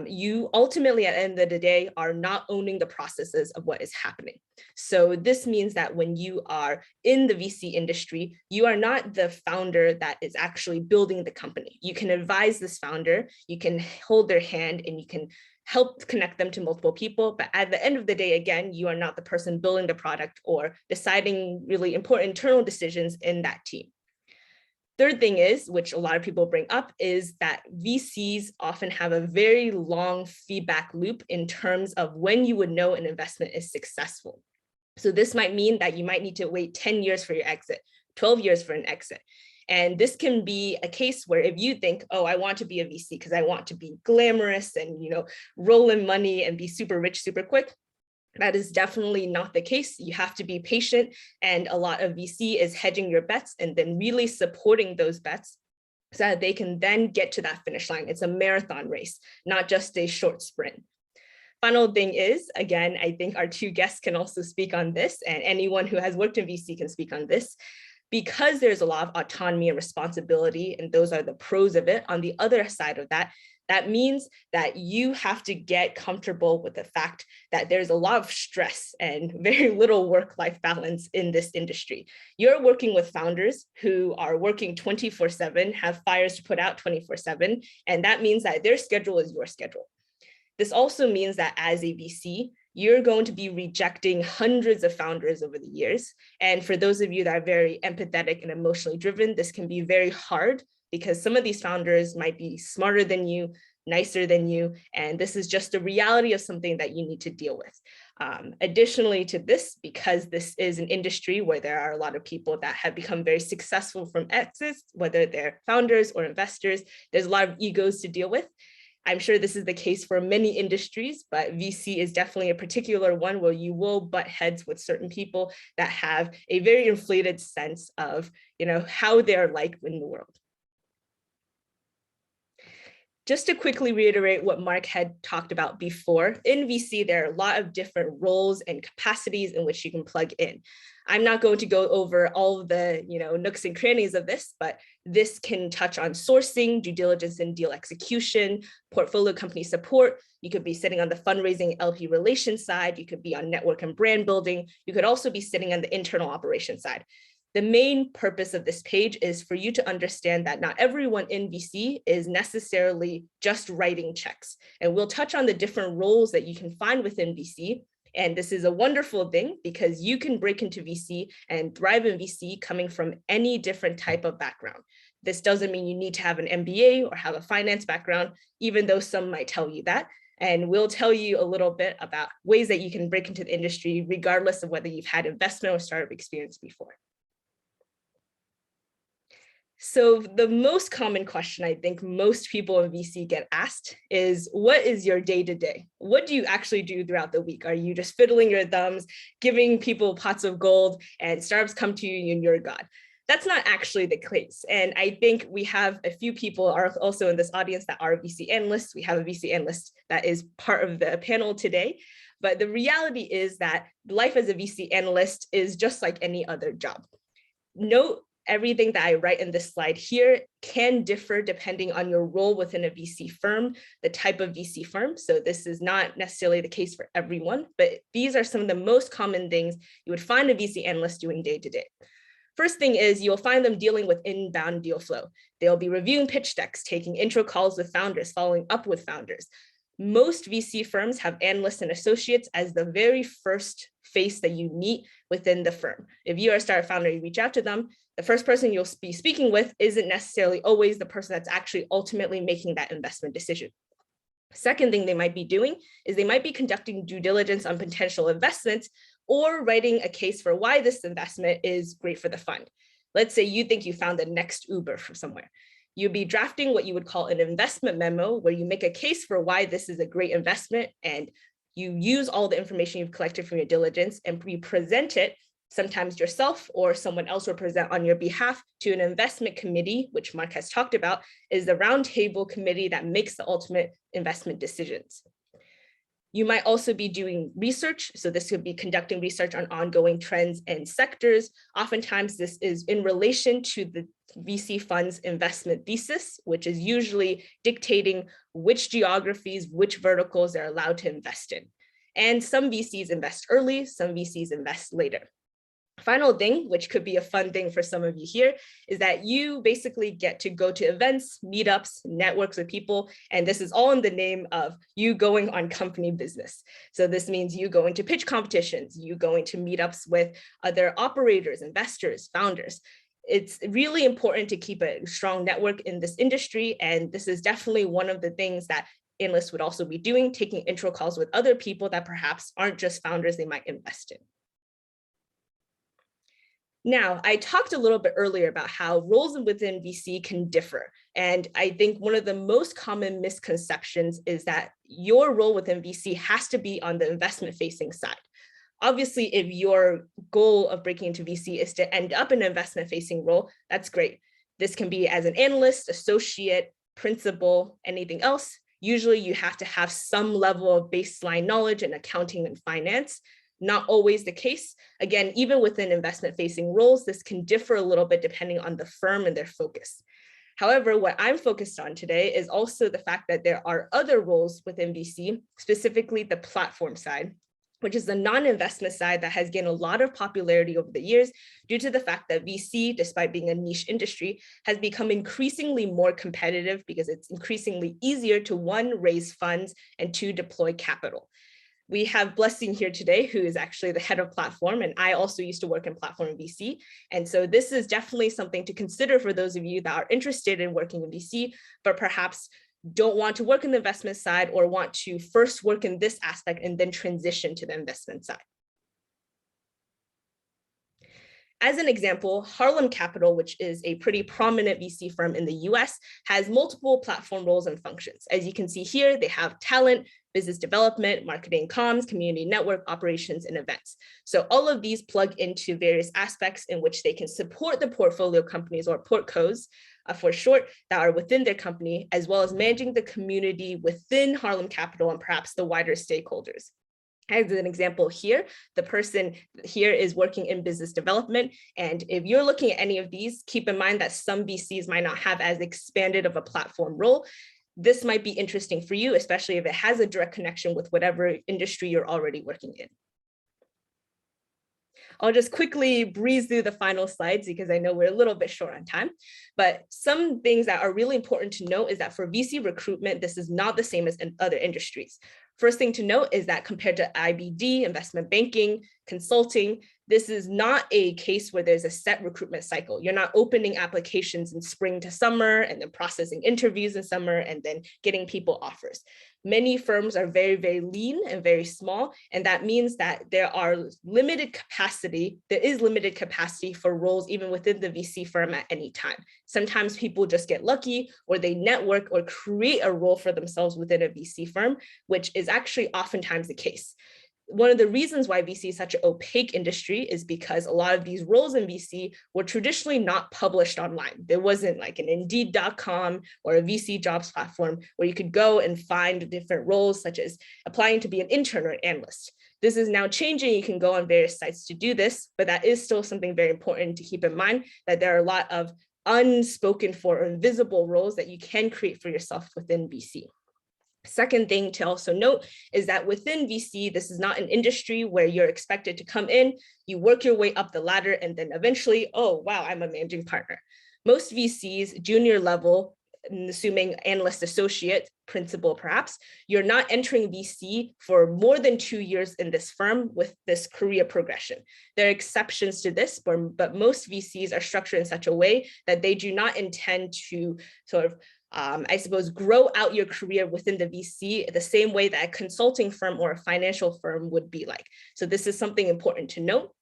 you ultimately, at the end of the day, are not owning the processes of what is happening. So this means that when you are in the VC industry, you are not the founder that is actually building the company. You can advise this founder, you can hold their hand, and you can help connect them to multiple people. But at the end of the day, again, you are not the person building the product or deciding really important internal decisions in that team. Third thing is, which a lot of people bring up, is that VCs often have a very long feedback loop in terms of when you would know an investment is successful. So this might mean that you might need to wait 10 years for your exit, 12 years for an exit. And this can be a case where if you think, oh, I want to be a VC because I want to be glamorous and, roll in money and be super rich, super quick. That is definitely not the case. You have to be patient. And a lot of VC is hedging your bets and then really supporting those bets so that they can then get to that finish line. It's a marathon race, not just a short sprint. Final thing is, again, I think our two guests can also speak on this, and anyone who has worked in VC can speak on this. Because there's a lot of autonomy and responsibility, and those are the pros of it, on the other side of that, that means that you have to get comfortable with the fact that there's a lot of stress and very little work-life balance in this industry. You're working with founders who are working 24/7, have fires to put out 24/7, and that means that their schedule is your schedule. This also means that as a VC, you're going to be rejecting hundreds of founders over the years. And for those of you that are very empathetic and emotionally driven, this can be very hard because some of these founders might be smarter than you, nicer than you, and this is just a reality of something that you need to deal with. Additionally to this, because this is an industry where there are a lot of people that have become very successful from exits, whether they're founders or investors, there's a lot of egos to deal with. I'm sure this is the case for many industries, but VC is definitely a particular one where you will butt heads with certain people that have a very inflated sense of, how they're like in the world. Just to quickly reiterate what Mark had talked about before, in VC, there are a lot of different roles and capacities in which you can plug in. I'm not going to go over all of the nooks and crannies of this, but this can touch on sourcing, due diligence and deal execution, portfolio company support. You could be sitting on the fundraising LP relations side. You could be on network and brand building. You could also be sitting on the internal operations side. The main purpose of this page is for you to understand that not everyone in VC is necessarily just writing checks. And we'll touch on the different roles that you can find within VC. And this is a wonderful thing because you can break into VC and thrive in VC coming from any different type of background. This doesn't mean you need to have an MBA or have a finance background, even though some might tell you that. And we'll tell you a little bit about ways that you can break into the industry, regardless of whether you've had investment or startup experience before. So the most common question I think most people in VC get asked is, what is your day-to-day? What do you actually do throughout the week? Are you just fiddling your thumbs, giving people pots of gold, and startups come to you and you're God? That's not actually the case. And I think we have a few people are also in this audience that are VC analysts. We have a VC analyst that is part of the panel today. But the reality is that life as a VC analyst is just like any other job. Note everything that I write in this slide here can differ depending on your role within a VC firm, the type of VC firm. So this is not necessarily the case for everyone, but these are some of the most common things you would find a VC analyst doing day to day. First thing is you'll find them dealing with inbound deal flow. They'll be reviewing pitch decks, taking intro calls with founders, following up with founders. Most VC firms have analysts and associates as the very first face that you meet within the firm. If you are a startup founder, you reach out to them, the first person you'll be speaking with isn't necessarily always the person that's actually ultimately making that investment decision. Second thing they might be doing is they might be conducting due diligence on potential investments or writing a case for why this investment is great for the fund. Let's say you think you found the next Uber from somewhere. You'd be drafting what you would call an investment memo where you make a case for why this is a great investment and you use all the information you've collected from your diligence and you present it, sometimes yourself or someone else will present on your behalf to an investment committee, which Mark has talked about, is the roundtable committee that makes the ultimate investment decisions. You might also be doing research. So this could be conducting research on ongoing trends and sectors. Oftentimes this is in relation to the VC fund's investment thesis, which is usually dictating which geographies, which verticals they're allowed to invest in. And some VCs invest early, some VCs invest later. Final thing, which could be a fun thing for some of you here, is that you basically get to go to events, meetups, networks with people, and this is all in the name of you going on company business. So this means you going to pitch competitions, you going to meetups with other operators, investors, founders. It's really important to keep a strong network in this industry, and this is definitely one of the things that analysts would also be doing, taking intro calls with other people that perhaps aren't just founders they might invest in. Now, I talked a little bit earlier about how roles within VC can differ. And I think one of the most common misconceptions is that your role within VC has to be on the investment facing side. Obviously, if your goal of breaking into VC is to end up in an investment facing role, that's great. This can be as an analyst, associate, principal, anything else. Usually you have to have some level of baseline knowledge in accounting and finance. Not always the case. Again, even within investment facing roles, this can differ a little bit depending on the firm and their focus. However, what I'm focused on today is also the fact that there are other roles within VC, specifically the platform side, which is the non-investment side that has gained a lot of popularity over the years due to the fact that VC, despite being a niche industry, has become increasingly more competitive because it's increasingly easier to, one, raise funds, and two, deploy capital. We have Blessing here today, who is actually the head of platform, and I also used to work in platform VC. And so this is definitely something to consider for those of you that are interested in working in VC, but perhaps don't want to work in the investment side or want to first work in this aspect and then transition to the investment side. As an example, Harlem Capital, which is a pretty prominent VC firm in the US, has multiple platform roles and functions. As you can see here, they have talent, business development, marketing, comms, community network, operations, and events. So all of these plug into various aspects in which they can support the portfolio companies, or portcos for short, that are within their company, as well as managing the community within Harlem Capital and perhaps the wider stakeholders. As an example here, the person here is working in business development. And if you're looking at any of these, keep in mind that some VCs might not have as expanded of a platform role. This might be interesting for you, especially if it has a direct connection with whatever industry you're already working in. I'll just quickly breeze through the final slides because I know we're a little bit short on time, but some things that are really important to note is that for VC recruitment, this is not the same as in other industries. First thing to note is that compared to IBD, investment banking, consulting, this is not a case where there's a set recruitment cycle. You're not opening applications in spring to summer and then processing interviews in summer and then getting people offers. Many firms are very, very lean and very small, and that means that there is limited capacity for roles even within the VC firm at any time. Sometimes people just get lucky, or they network or create a role for themselves within a VC firm, which is actually oftentimes the case. One of the reasons why VC is such an opaque industry is because a lot of these roles in VC were traditionally not published online. There wasn't like an Indeed.com or a VC jobs platform where you could go and find different roles, such as applying to be an intern or an analyst. This is now changing. You can go on various sites to do this, but that is still something very important to keep in mind, that there are a lot of unspoken for or invisible roles that you can create for yourself within VC. Second thing to also note is that within VC, this is not an industry where you're expected to come in, you work your way up the ladder, and then eventually, oh, wow, I'm a managing partner. Most VCs, junior level, assuming analyst, associate, principal perhaps, you're not entering VC for more than 2 years in this firm with this career progression. There are exceptions to this, but most VCs are structured in such a way that they do not intend to sort of grow out your career within the VC the same way that a consulting firm or a financial firm would be like. So this is something important to note.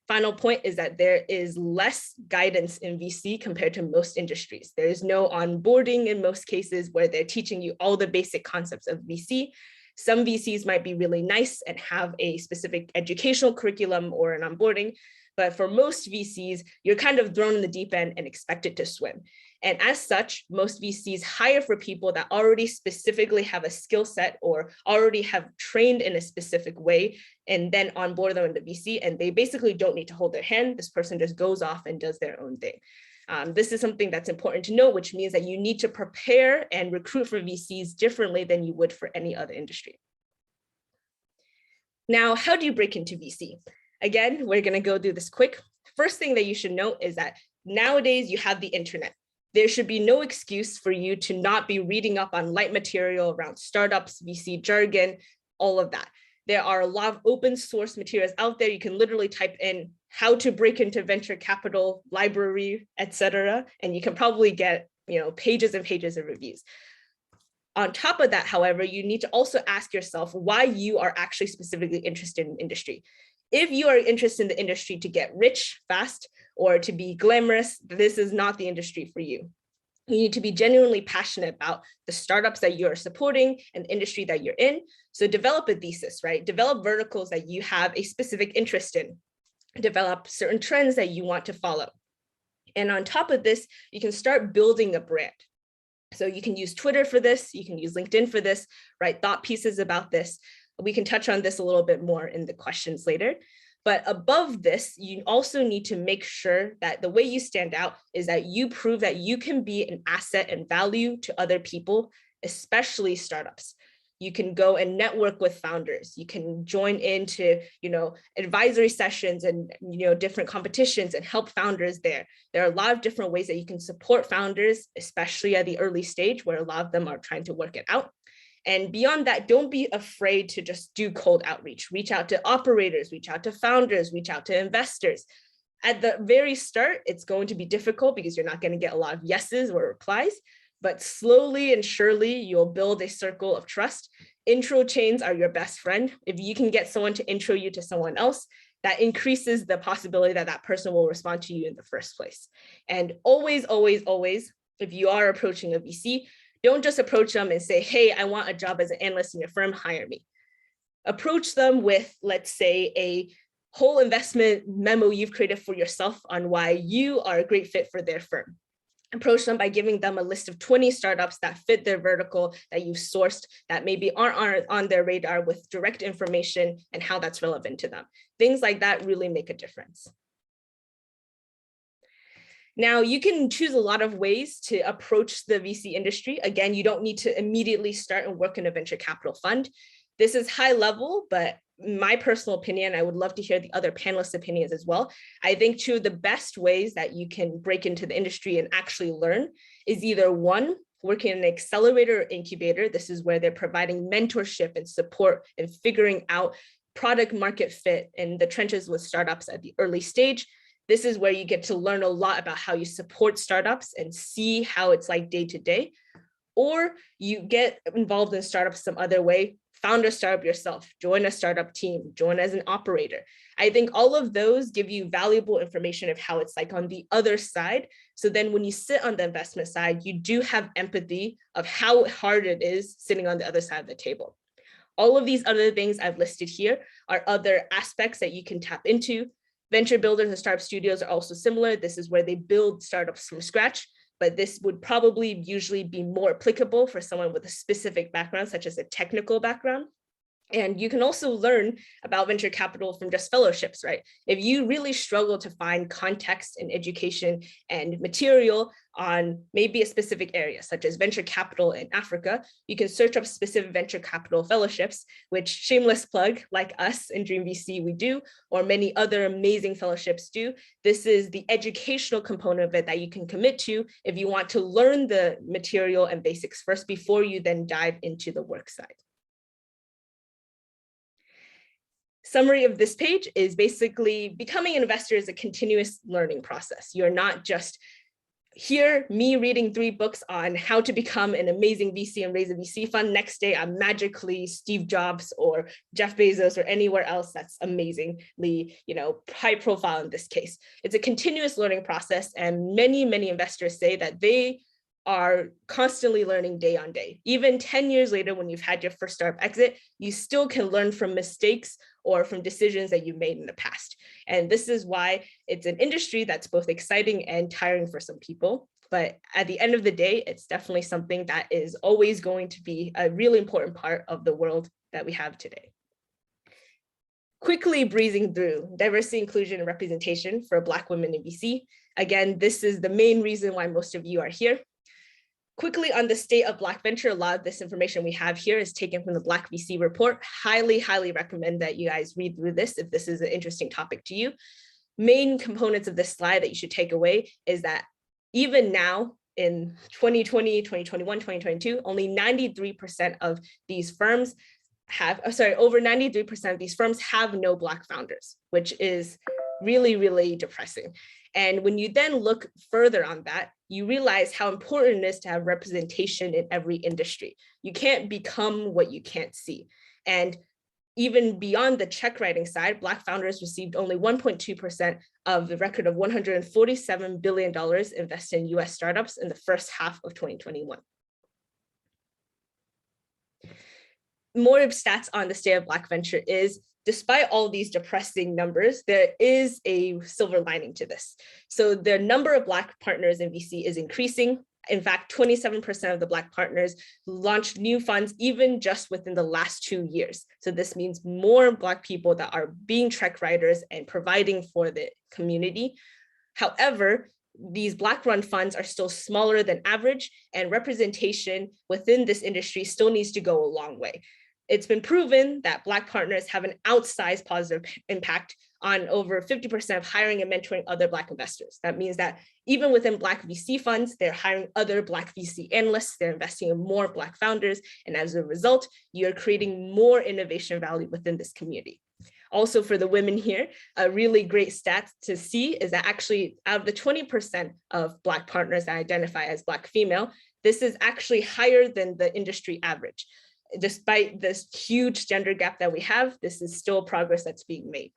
Final point is that there is less guidance in VC compared to most industries. There is no onboarding in most cases where they're teaching you all the basic concepts of VC. Some VCs might be really nice and have a specific educational curriculum or an onboarding, but for most VCs, you're kind of thrown in the deep end and expected to swim. And as such, most VCs hire for people that already specifically have a skill set or already have trained in a specific way, and then onboard them into VC, and they basically don't need to hold their hand. This person just goes off and does their own thing. This is something that's important to know, which means that you need to prepare and recruit for VCs differently than you would for any other industry. Now, how do you break into VC? Again, we're going to go through this quick. First thing that you should note is that nowadays you have the internet. There should be no excuse for you to not be reading up on light material around startups, VC jargon, all of that. There are a lot of open source materials out there. You can literally type in how to break into venture capital, library, etc., and you can probably get pages and pages of reviews. On top of that, however, you need to also ask yourself why you are actually specifically interested in industry. If you are interested in the industry to get rich fast or to be glamorous, this is not the industry for you. You need to be genuinely passionate about the startups that you're supporting and the industry that you're in. So develop a thesis, right? Develop verticals that you have a specific interest in. Develop certain trends that you want to follow. And on top of this, you can start building a brand. So you can use Twitter for this, you can use LinkedIn for this, write thought pieces about this. We can touch on this a little bit more in the questions later. But above this, you also need to make sure that the way you stand out is that you prove that you can be an asset and value to other people, especially startups. You can go and network with founders. You can join into, advisory sessions and, different competitions and help founders there. There are a lot of different ways that you can support founders, especially at the early stage where a lot of them are trying to work it out. And beyond that, don't be afraid to just do cold outreach. Reach out to operators, reach out to founders, reach out to investors. At the very start, it's going to be difficult because you're not going to get a lot of yeses or replies, but slowly and surely you'll build a circle of trust. Intro chains are your best friend. If you can get someone to intro you to someone else, that increases the possibility that that person will respond to you in the first place. And always, always, always, if you are approaching a VC, don't just approach them and say, hey, I want a job as an analyst in your firm, hire me. Approach them with, let's say, a whole investment memo you've created for yourself on why you are a great fit for their firm. Approach them by giving them a list of 20 startups that fit their vertical that you've sourced that maybe aren't on their radar with direct information and how that's relevant to them. Things like that really make a difference. Now, you can choose a lot of ways to approach the VC industry. Again, you don't need to immediately start and work in a venture capital fund. This is high level, but in my personal opinion, I would love to hear the other panelists' opinions as well. I think two of the best ways that you can break into the industry and actually learn is either one, working in an accelerator or incubator. This is where they're providing mentorship and support and figuring out product market fit in the trenches with startups at the early stage. This is where you get to learn a lot about how you support startups and see how it's like day to day. Or you get involved in startups some other way, found a startup yourself, join a startup team, join as an operator. I think all of those give you valuable information of how it's like on the other side. So then when you sit on the investment side, you do have empathy of how hard it is sitting on the other side of the table. All of these other things I've listed here are other aspects that you can tap into. Venture builders and startup studios are also similar. This is where they build startups from scratch, but this would probably usually be more applicable for someone with a specific background, such as a technical background. And you can also learn about venture capital from just fellowships, right? If you really struggle to find context and education and material on maybe a specific area, such as venture capital in Africa, you can search up specific venture capital fellowships, which shameless plug, like us in Dream VC, we do, or many other amazing fellowships do. This is the educational component of it that you can commit to if you want to learn the material and basics first before you then dive into the work side. Summary of this page is basically becoming an investor is a continuous learning process. You're not just here, me reading 3 books on how to become an amazing VC and raise a VC fund. Next day, I'm magically Steve Jobs or Jeff Bezos or anywhere else that's amazingly, high profile in this case. It's a continuous learning process. And many, many investors say that they are constantly learning day on day. Even 10 years later, when you've had your first startup exit, you still can learn from mistakes or from decisions that you made in the past. And this is why it's an industry that's both exciting and tiring for some people. But at the end of the day, it's definitely something that is always going to be a really important part of the world that we have today. Quickly breezing through diversity, inclusion, and representation for Black women in VC. Again, this is the main reason why most of you are here. Quickly on the state of Black venture, a lot of this information we have here is taken from the Black VC report. Highly, highly recommend that you guys read through this if this is an interesting topic to you. Main components of this slide that you should take away is that even now in 2020, 2021, 2022, only 93% of these firms over 93% of these firms have no Black founders, which is really, really depressing. And when you then look further on that, you realize how important it is to have representation in every industry. You can't become what you can't see. And even beyond the check writing side, Black founders received only 1.2% of the record of $147 billion invested in US startups in the first half of 2021. More stats on the state of Black venture is, despite all these depressing numbers, there is a silver lining to this. So the number of Black partners in VC is increasing. In fact, 27% of the Black partners launched new funds even just within the last 2 years. So this means more Black people that are being check writers and providing for the community. However, these Black run funds are still smaller than average, and representation within this industry still needs to go a long way. It's been proven that Black partners have an outsized positive impact on over 50% of hiring and mentoring other Black investors. That means that even within Black VC funds, they're hiring other Black VC analysts, they're investing in more Black founders, and as a result, you're creating more innovation value within this community. Also for the women here, a really great stat to see is that actually out of the 20% of Black partners that identify as Black female, this is actually higher than the industry average. Despite this huge gender gap that we have, this is still progress that's being made.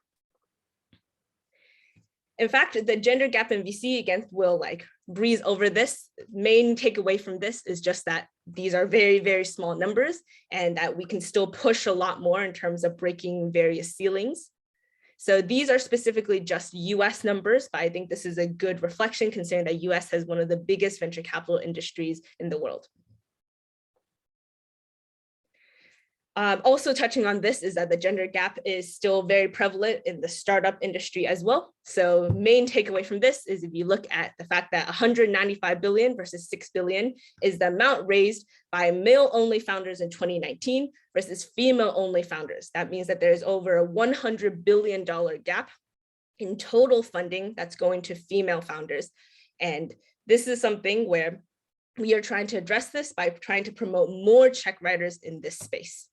In fact, the gender gap in VC, again, will like breeze over this. Main takeaway from this is just that these are very, very small numbers and that we can still push a lot more in terms of breaking various ceilings. So these are specifically just US numbers, but I think this is a good reflection considering that US has one of the biggest venture capital industries in the world. Also touching on this is that the gender gap is still very prevalent in the startup industry as well. So main takeaway from this is if you look at the fact that 195 billion versus 6 billion is the amount raised by male-only founders in 2019 versus female-only founders. That means that there's over a $100 billion gap in total funding that's going to female founders. And this is something where we are trying to address this by trying to promote more check writers in this space.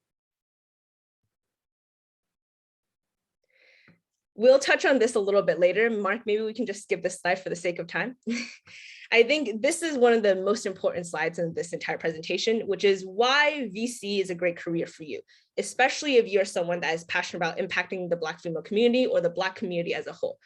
We'll touch on this a little bit later. Mark, maybe we can just skip this slide for the sake of time. I think this is one of the most important slides in this entire presentation, which is why VC is a great career for you, especially if you're someone that is passionate about impacting the Black female community or the Black community as a whole.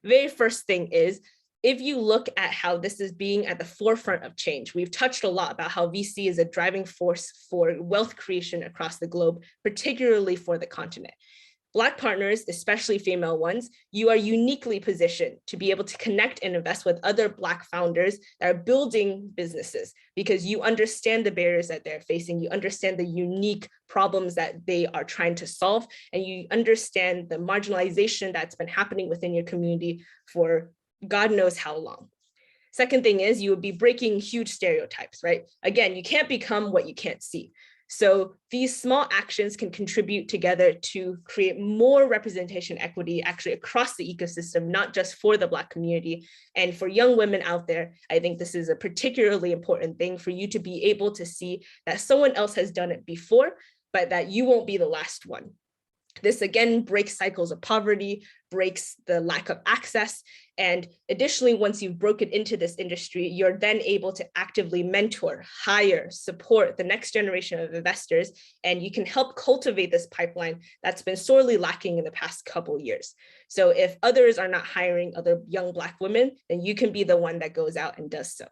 Very first thing is, if you look at how this is being at the forefront of change, we've touched a lot about how VC is a driving force for wealth creation across the globe, particularly for the continent. Black partners, especially female ones, you are uniquely positioned to be able to connect and invest with other Black founders that are building businesses because you understand the barriers that they're facing, you understand the unique problems that they are trying to solve, and you understand the marginalization that's been happening within your community for God knows how long. Second thing is you would be breaking huge stereotypes, right? Again, you can't become what you can't see. So these small actions can contribute together to create more representation equity actually across the ecosystem, not just for the Black community. And for young women out there, I think this is a particularly important thing for you to be able to see that someone else has done it before, but that you won't be the last one. This again breaks cycles of poverty, breaks the lack of access. And additionally, once you've broken into this industry, you're then able to actively mentor, hire, support the next generation of investors, and you can help cultivate this pipeline that's been sorely lacking in the past couple of years. So if others are not hiring other young Black women, then you can be the one that goes out and does so.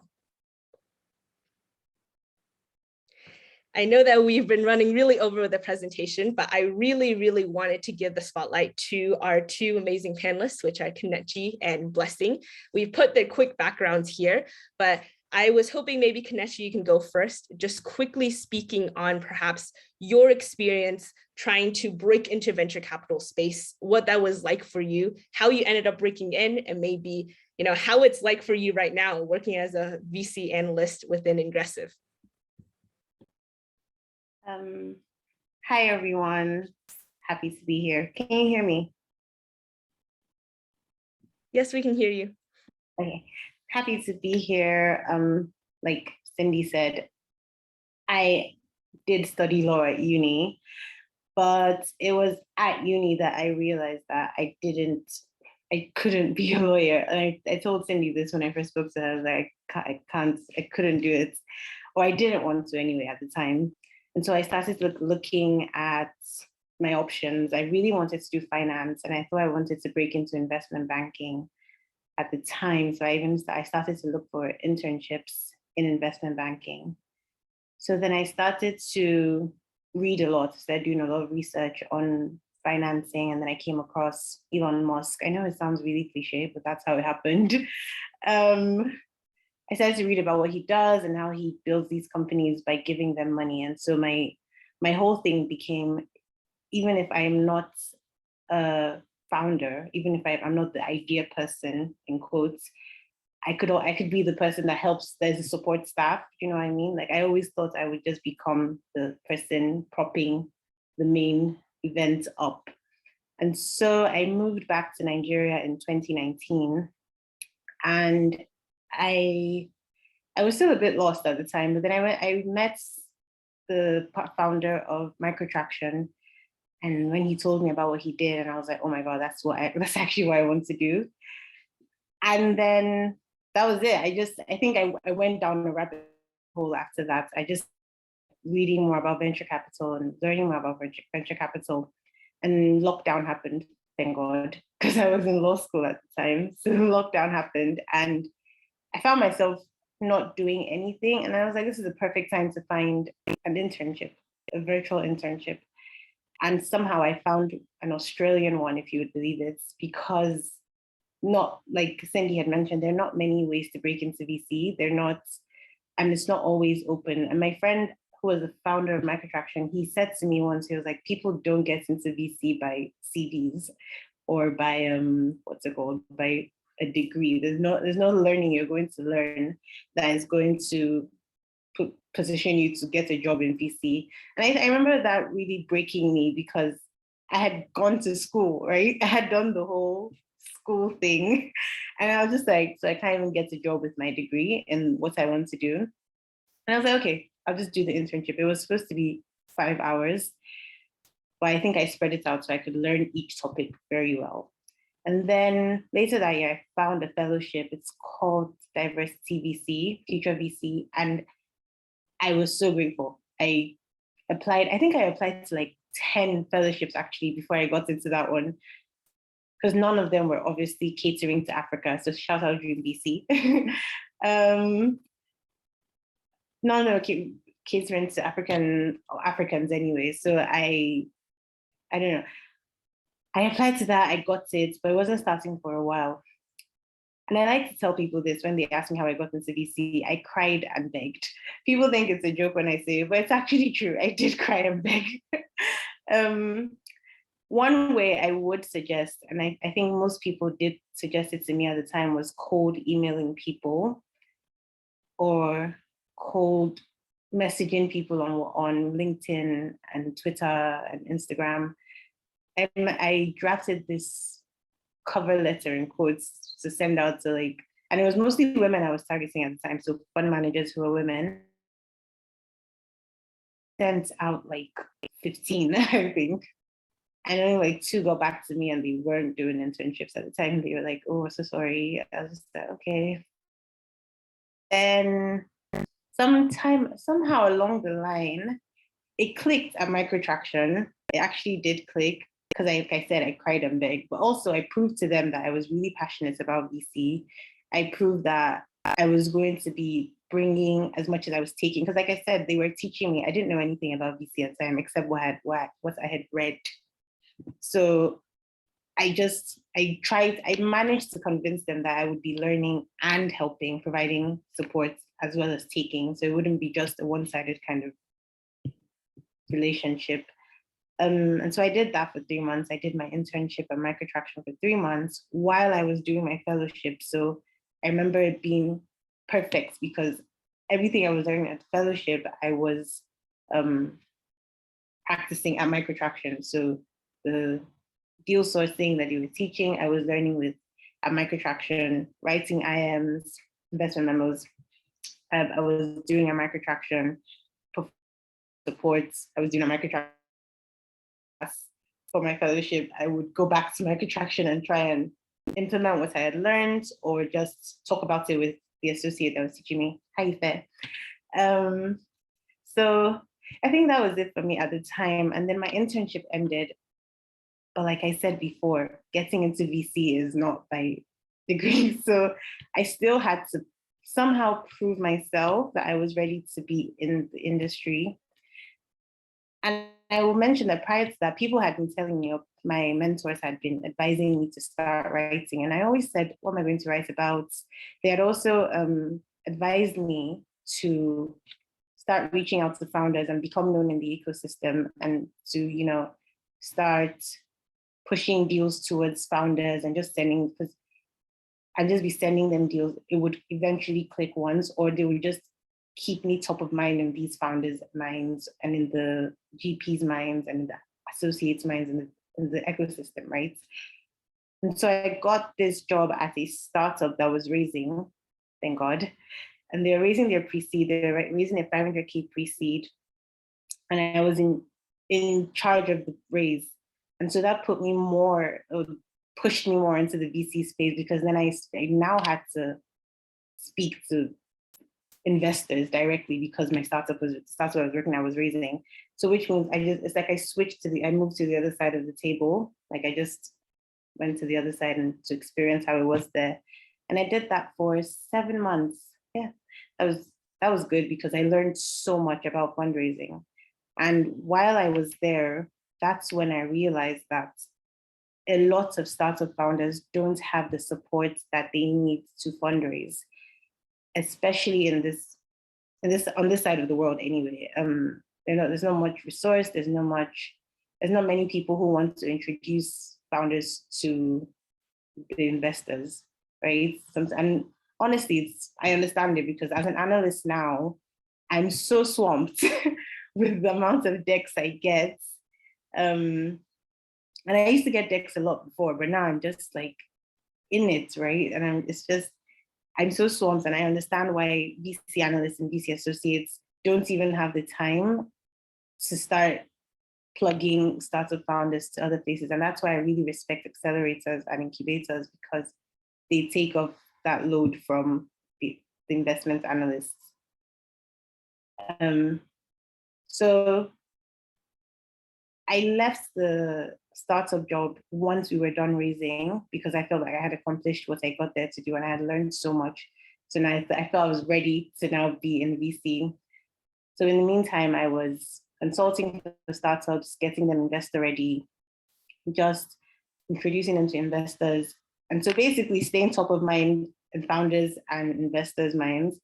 I know that we've been running really over the presentation, but I really wanted to give the spotlight to our two amazing panelists, which are Kanechi and Blessing. We've put their quick backgrounds here, but I was hoping maybe Kanechi, you can go first, just quickly speaking on perhaps your experience trying to break into venture capital space, what that was like for you, how you ended up breaking in, and maybe how it's like for you right now working as a VC analyst within Ingressive. Hi, everyone. Happy to be here. Can you hear me? Yes, we can hear you. Okay. Happy to be here. Like Cindy said, I did study law at uni, but it was at uni that I realized that I couldn't be a lawyer. And I told Cindy this when I first spoke to her. I was like, I couldn't do it, or I didn't want to anyway at the time. And so I started looking at my options. I really wanted to do finance, and I thought I wanted to break into investment banking at the time. So I started to look for internships in investment banking. So then I started to read a lot, started doing a lot of research on financing, and then I came across Elon Musk. I know it sounds really cliche, but that's how it happened. I started to read about what he does and how he builds these companies by giving them money. And so my whole thing became, even if I'm not a founder, even if I'm not the idea person, in quotes, I could be the person that helps. There's a support staff, you know what I mean? Like, I always thought I would just become the person propping the main event up. And so I moved back to Nigeria in 2019, and I was still a bit lost at the time, but then I met the founder of Microtraction, and when he told me about what he did, and I was like, oh my God, that's actually what I want to do. And then that was it. I think I went down a rabbit hole after that. I just reading more about venture capital and learning more about venture capital. And lockdown happened, thank God, because I was in law school at the time. So lockdown happened, and I found myself not doing anything. And I was like, this is the perfect time to find an internship, a virtual internship. And somehow I found an Australian one, if you would believe it, because not, like Cindy had mentioned, there are not many ways to break into VC. They're not, and it's not always open. And my friend, who was the founder of Microtraction, he said to me once, he was like, people don't get into VC by CDs or by what's it called, by a degree. There's no learning you're going to learn that is going to position you to get a job in VC. And I remember that really breaking me, because I had gone to school, right? I had done the whole school thing, and I was just like, so I can't even get a job with my degree in what I want to do. And I was like, okay, I'll just do the internship. It was supposed to be 5 hours, but I think I spread it out so I could learn each topic very well. And then later that year, I found a fellowship. It's called Diversity VC, Future VC. And I was so grateful. I think I applied to like 10 fellowships actually before I got into that one, because none of them were obviously catering to Africa. So shout out Dream VC. None of them catering to Africans anyway. So I don't know. I applied to that, I got it, but it wasn't starting for a while. And I like to tell people this when they ask me how I got into VC. I cried and begged. People think it's a joke when I say it, but it's actually true. I did cry and beg. One way I would suggest, and I think most people did suggest it to me at the time, was cold emailing people or cold messaging people on LinkedIn and Twitter and Instagram. I drafted this cover letter in quotes to send out to and it was mostly women I was targeting at the time, so fund managers who were women. Sent out 15, I think. And only 2 got back to me, and they weren't doing internships at the time. They were like, oh, so sorry. I was just like, okay. And somehow along the line, it clicked at Microtraction. It actually did click, because like I said, I cried and begged, but also I proved to them that I was really passionate about VC. I proved that I was going to be bringing as much as I was taking, because like I said, they were teaching me. I didn't know anything about VC at the time except what I had read. So I managed to convince them that I would be learning and helping, providing support as well as taking. So it wouldn't be just a one-sided kind of relationship. And so I did that for 3 months. I did my internship at Microtraction for 3 months while I was doing my fellowship. So I remember it being perfect, because everything I was learning at the fellowship, I was practicing at Microtraction. So the deal sourcing that you were teaching, I was learning with at Microtraction, writing IMs, investment memos. I was doing a Microtraction supports. I was doing a Microtraction for my fellowship. I would go back to Microtraction and try and implement what I had learned, or just talk about it with the associate that was teaching me. How you fare? So I think that was it for me at the time. And then my internship ended. But like I said before, getting into VC is not by degree. So I still had to somehow prove myself that I was ready to be in the industry. And I will mention that prior to that, people had been telling me, my mentors had been advising me to start writing. And I always said, what am I going to write about? They had also advised me to start reaching out to founders and become known in the ecosystem, and to, start pushing deals towards founders and just sending, because I'd just be sending them deals. It would eventually click once, or they would just keep me top of mind in these founders' minds and in the GPs' minds and in the associates' minds and in the ecosystem, right? And so I got this job at a startup that was raising, thank God, and they were raising their pre-seed. They were raising a 500K pre-seed, and I was in charge of the raise. And so that pushed me more into the VC space, because then I now had to speak to investors directly, because my startup was I was working, I was raising. So which means it's like I moved to the other side of the table. Like I just went to the other side and to experience how it was there. And I did that for 7 months. Yeah, that was good, because I learned so much about fundraising. And while I was there, that's when I realized that a lot of startup founders don't have the support that they need to fundraise, especially on this side of the world anyway. There's not much resource, there's not many people who want to introduce founders to the investors, right? And honestly, I understand it, because as an analyst now, I'm so swamped with the amount of decks I get. And I used to get decks a lot before, but now I'm just like in it, right? And I'm so swamped, and I understand why VC analysts and VC associates don't even have the time to start plugging startup founders to other places. And that's why I really respect accelerators and incubators, because they take off that load from the investment analysts. So I left the startup job once we were done raising, because I felt like I had accomplished what I got there to do, and I had learned so much. So now I felt I was ready to now be in VC. So in the meantime, I was consulting for startups, getting them investor ready, just introducing them to investors. And so basically staying top of mind in founders and investors' minds.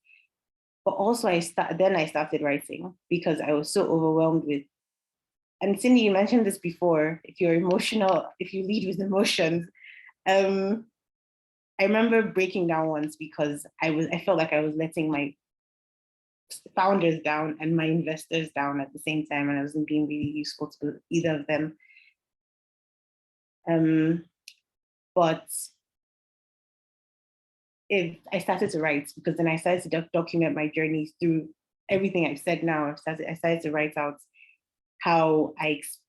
But also I started writing, because I was so overwhelmed with, and Cindy, you mentioned this before, if you're emotional, if you lead with emotions. I remember breaking down once, because I felt like I was letting my founders down and my investors down at the same time, and I wasn't being really useful to either of them. But I started to write, because then I started to document my journey through everything I've said now. I started to write out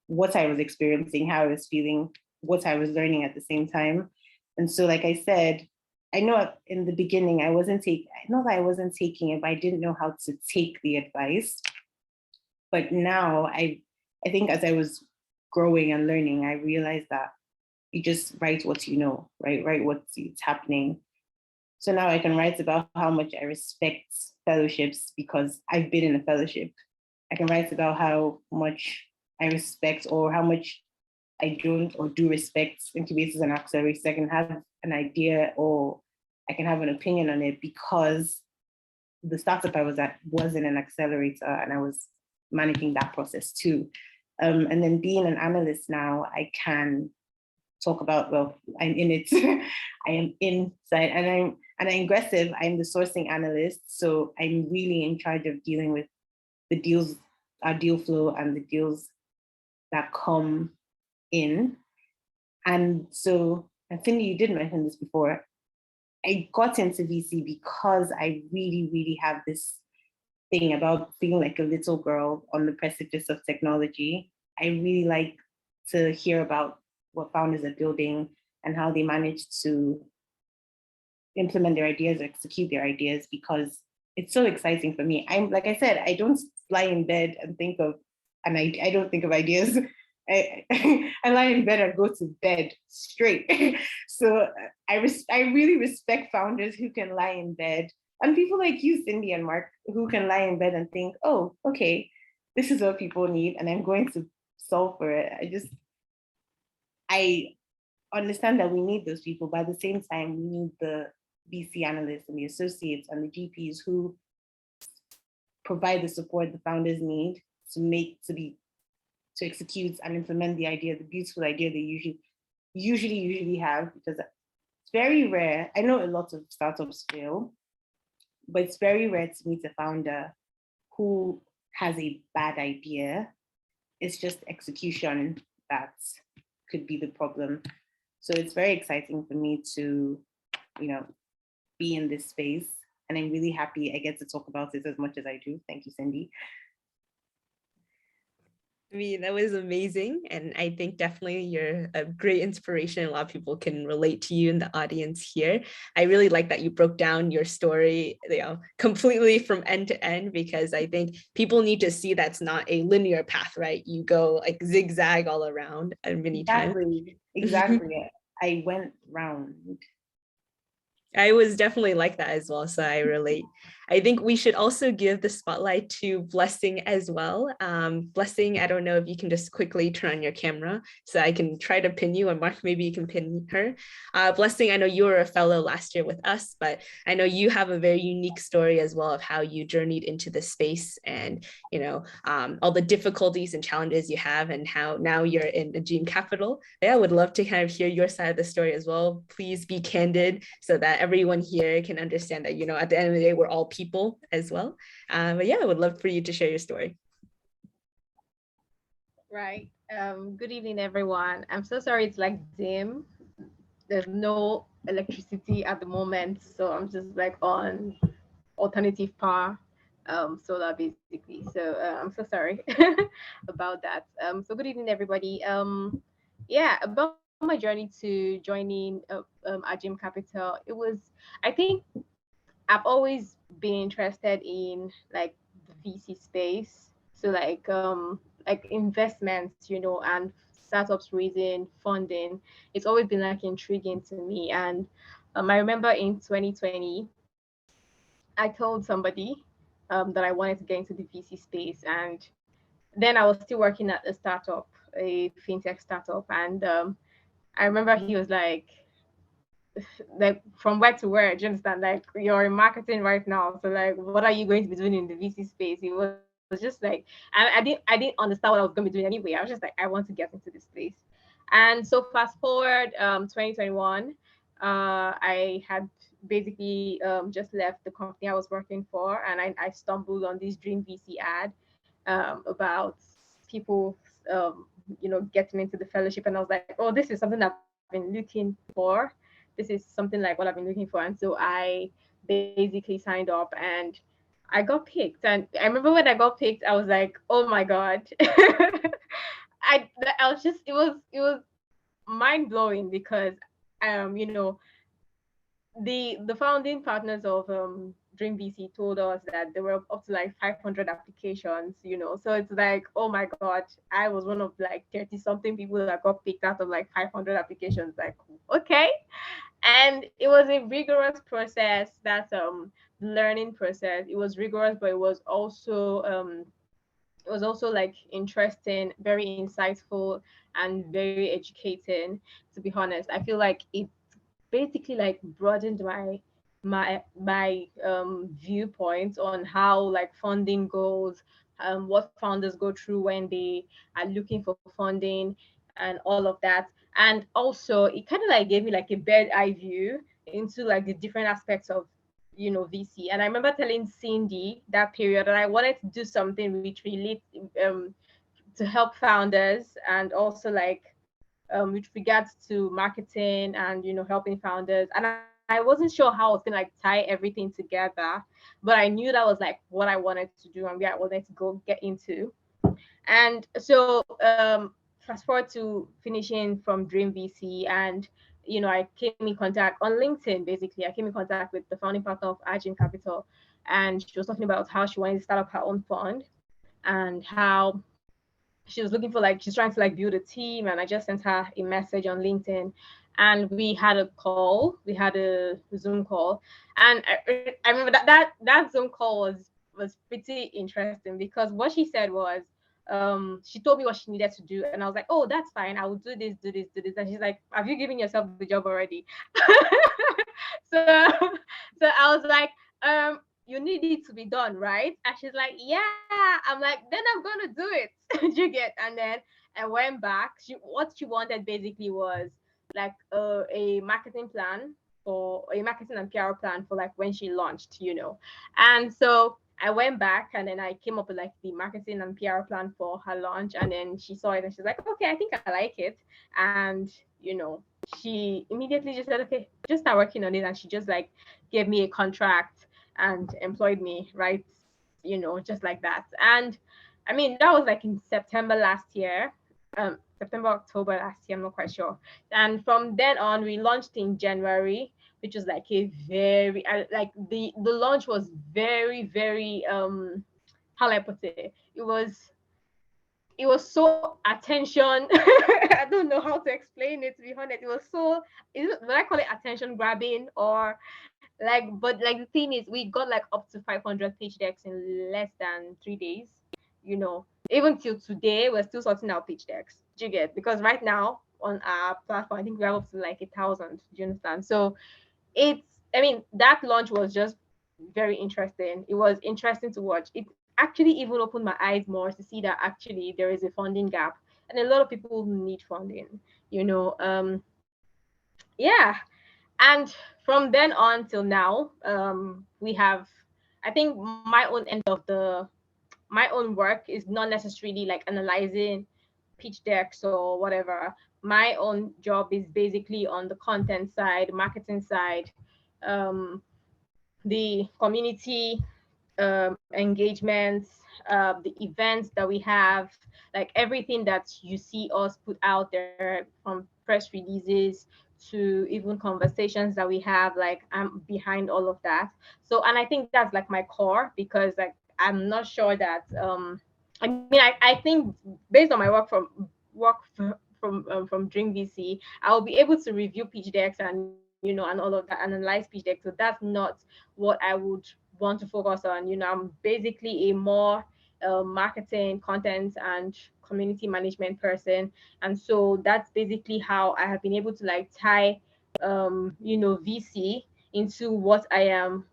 what I was experiencing, how I was feeling, what I was learning at the same time. And so, like I said, I know in the beginning I wasn't taking it, but I didn't know how to take the advice. But now I think as I was growing and learning, I realized that you just write what you know, right? Write what's happening. So now I can write about how much I respect fellowships, because I've been in a fellowship. I can write about how much I respect, or how much I don't or do respect incubators and accelerators. I can have an idea, or I can have an opinion on it, because the startup I was at wasn't an accelerator, and I was managing that process too. And then being an analyst now, I can talk about, well, I'm in it. I am inside, and I'm aggressive. I'm the sourcing analyst, so I'm really in charge of dealing with the deals, our deal flow, and the deals that come in. And so, I think you did mention this before, I got into VC because I really, really have this thing about feeling like a little girl on the precipice of technology. I really like to hear about what founders are building and how they manage to implement their ideas, execute their ideas, because it's so exciting for me. I'm like I said, I don't lie in bed and think of, and I don't think of ideas. I I lie in bed and go to bed straight. So I really respect founders who can lie in bed, and people like you, Cindy and Mark, who can lie in bed and think, oh, okay, this is what people need, and I'm going to solve for it. I understand that we need those people, but at the same time, we need the VC analysts and the associates and the GPs who provide the support the founders need to execute and implement the idea, the beautiful idea they usually have, because it's very rare. I know a lot of startups fail, but it's very rare to meet a founder who has a bad idea. It's just execution that could be the problem. So it's very exciting for me to, be in this space. And I'm really happy I get to talk about it as much as I do. Thank you, Cindy. I mean, that was amazing. And I think definitely you're a great inspiration. A lot of people can relate to you in the audience here. I really like that you broke down your story, completely from end to end, because I think people need to see that's not a linear path, right? You go like zigzag all around many times. Exactly. I went round. I was definitely like that as well, so I relate. I think we should also give the spotlight to Blessing as well. Blessing, I don't know if you can just quickly turn on your camera so I can try to pin you, and Mark, maybe you can pin her. Blessing, I know you were a fellow last year with us, but I know you have a very unique story as well of how you journeyed into the space and, all the difficulties and challenges you have and how now you're in the Dream Capital. Yeah, I would love to kind of hear your side of the story as well. Please be candid so that everyone here can understand that, at the end of the day, we're all people as well. But yeah, I would love for you to share your story. Right. Good evening, everyone. I'm so sorry it's like dim. There's no electricity at the moment, so I'm just like on alternative power, solar basically. So I'm so sorry about that. So good evening, everybody. Yeah, about my journey to joining Ajim Capital, I think I've always been interested in like the VC space. So like investments, and startups raising funding. It's always been like intriguing to me. And I remember in 2020, I told somebody that I wanted to get into the VC space, and then I was still working at a startup, a fintech startup, and I remember he was like from where to where, do you understand? Like you're in marketing right now, so like what are you going to be doing in the VC space? It was just like I didn't understand what I was going to be doing anyway. I was just like, I want to get into this place. And so fast forward 2021, I had basically just left the company I was working for, and I stumbled on this Dream VC ad about people getting into the fellowship, and I was like, oh, this is something I've been looking for. This is something like what I've been looking for. And so I basically signed up and I got picked. And I remember when I got picked, I was like, oh my God. I was just it was mind blowing because you know the founding partners of Dream VC told us that there were up to like 500 applications, so it's like, oh my God, I was one of like 30 something people that got picked out of like 500 applications. Like, okay. And it was a rigorous process. That's learning process. It was rigorous, but it was also like interesting, very insightful, and very educating. To be honest, I feel like it basically like broadened my viewpoint on how like funding goes, what founders go through when they are looking for funding and all of that. And also it kind of like gave me like a bird eye view into like the different aspects of VC. And I remember telling Cindy that period that I wanted to do something which relates to help founders, and also like with regards to marketing and helping founders. And I wasn't sure how I was gonna like tie everything together, but I knew that was like what I wanted to do and where I wanted to go get into. And so fast forward to finishing from Dream VC, and I came in contact on LinkedIn. Basically, I came in contact with the founding partner of Argent Capital, and she was talking about how she wanted to start up her own fund and how she was looking for like, she's trying to like build a team. And I just sent her a message on LinkedIn, and we had a call, we had a Zoom call. And I remember that Zoom call was pretty interesting, because what she said was, she told me what she needed to do, and I was like, oh, that's fine, I will do this, do this, do this. And she's like, have you given yourself the job already? so so I was like, you need it to be done, right? And she's like, yeah. I'm like, then I'm gonna do it. You get? And then I went back. What she wanted basically was like a marketing plan, for a marketing and PR plan for like when she launched, And so I went back, and then I came up with like the marketing and PR plan for her launch. And then she saw it, and she's like, okay, I think I like it. And she immediately just said, okay, just start working on it. And she just like gave me a contract and employed me, right? Just like that. And I mean, that was like in September last year, September, October last year, I'm not quite sure. And from then on, we launched in January, which was like a very, like the launch was very, very, how do I put it? It was so attention. I don't know how to explain it, to be honest. It was so, would I call it attention grabbing, or like, but like the thing is, we got like up to 500 pitch decks in less than 3 days. Even till today, we're still sorting out pitch decks. Do you get? Because right now on our platform, I think we have up to like 1,000. Do you understand? So I mean, that launch was just very interesting. It was interesting to watch. It actually even opened my eyes more to see that actually there is a funding gap, and a lot of people need funding. Yeah. And from then on till now, we have, I think my own work is not necessarily like analyzing pitch decks or whatever. My own job is basically on the content side, marketing side, the community engagements, the events that we have, like everything that you see us put out there, from press releases to even conversations that we have, like I'm behind all of that. So, and I think that's like my core, because like I'm not sure that I mean, I think based on my work from Dream VC, I'll be able to review pitch decks and and all of that, and analyze pitch decks. So that's not what I would want to focus on. I'm basically a more marketing, content, and community management person, and so that's basically how I have been able to like tie VC into what I am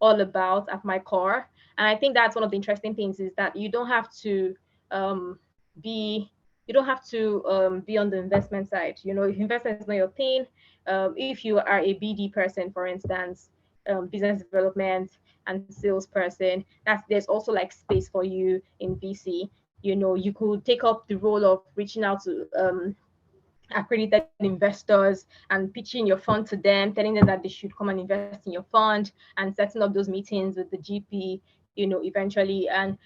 all about at my core. And I think that's one of the interesting things, is that you don't have to be be on the investment side. If investment is not your thing, if you are a BD person, for instance, business development and salesperson, there's also like space for you in VC. You could take up the role of reaching out to accredited investors and pitching your fund to them, telling them that they should come and invest in your fund, and setting up those meetings with the GP, eventually. And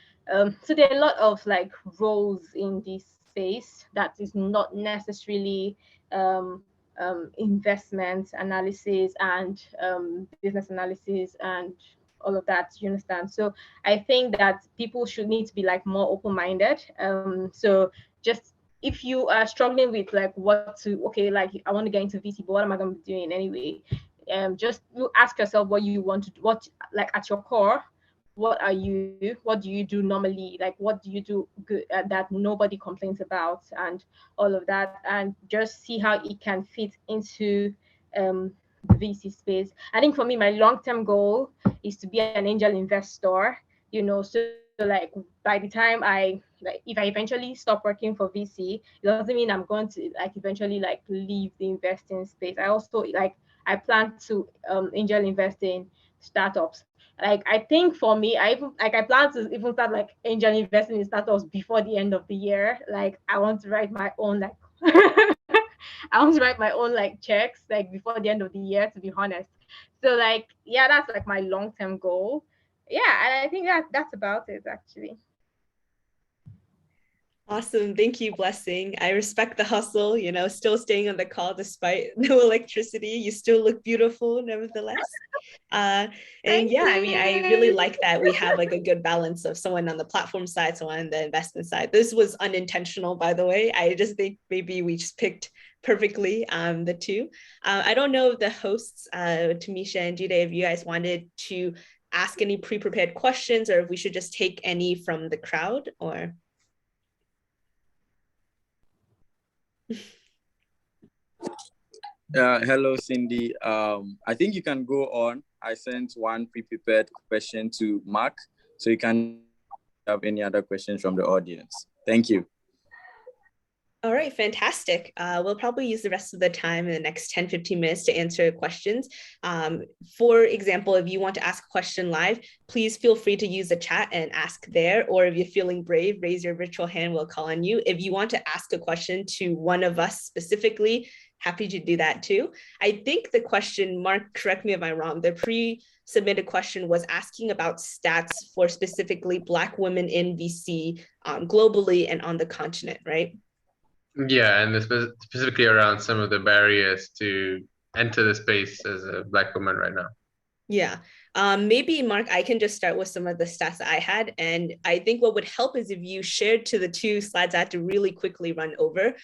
so there are a lot of like roles in this space that is not necessarily investment analysis and business analysis and all of that. You understand? So I think that people should need to be like more open-minded. So just, if you are struggling with like like I want to get into VC, but what am I going to be doing anyway? Just you ask yourself what you want to do, what like at your core, what do you do normally? Like, what do you do good that nobody complains about, and all of that, and just see how it can fit into the VC space. I think for me, my long-term goal is to be an angel investor, so like by the time if I eventually stop working for VC, it doesn't mean I'm going to like eventually like leave the investing space. I also I plan to angel invest in startups. Like I think for me, I plan to even start like angel investing in startups before the end of the year. Like I want to write my own like I want to write my own like checks like before the end of the year, to be honest. So like yeah, that's like my long-term goal. Yeah, and I think that's about it actually. Awesome. Thank you, Blessing. I respect the hustle, still staying on the call despite no electricity. You still look beautiful, nevertheless. And Thank yeah, I mean, I really you. like that we have like a good balance of someone on the platform side, someone on the investment side. This was unintentional, by the way. I just think maybe we just picked perfectly the two. I don't know if the hosts, Tamisha and Jide, if you guys wanted to ask any pre-prepared questions or if we should just take any from the crowd or... Hello, Cindy. I think you can go on. I sent one pre-prepared question to Mark, so you can have any other questions from the audience. Thank you. All right, fantastic. We'll probably use the rest of the time in the next 10, 15 minutes to answer questions. For example, if you want to ask a question live, please feel free to use the chat and ask there, or if you're feeling brave, raise your virtual hand, we'll call on you. If you want to ask a question to one of us specifically, happy to do that too. I think the question, Mark, correct me if I'm wrong, the pre-submitted question was asking about stats for specifically Black women in VC globally and on the continent, right? Yeah, and specifically around some of the barriers to enter the space as a Black woman right now. Yeah. Maybe, Mark, I can just start with some of the stats that I had. And I think what would help is if you shared to the two slides I had to really quickly run over,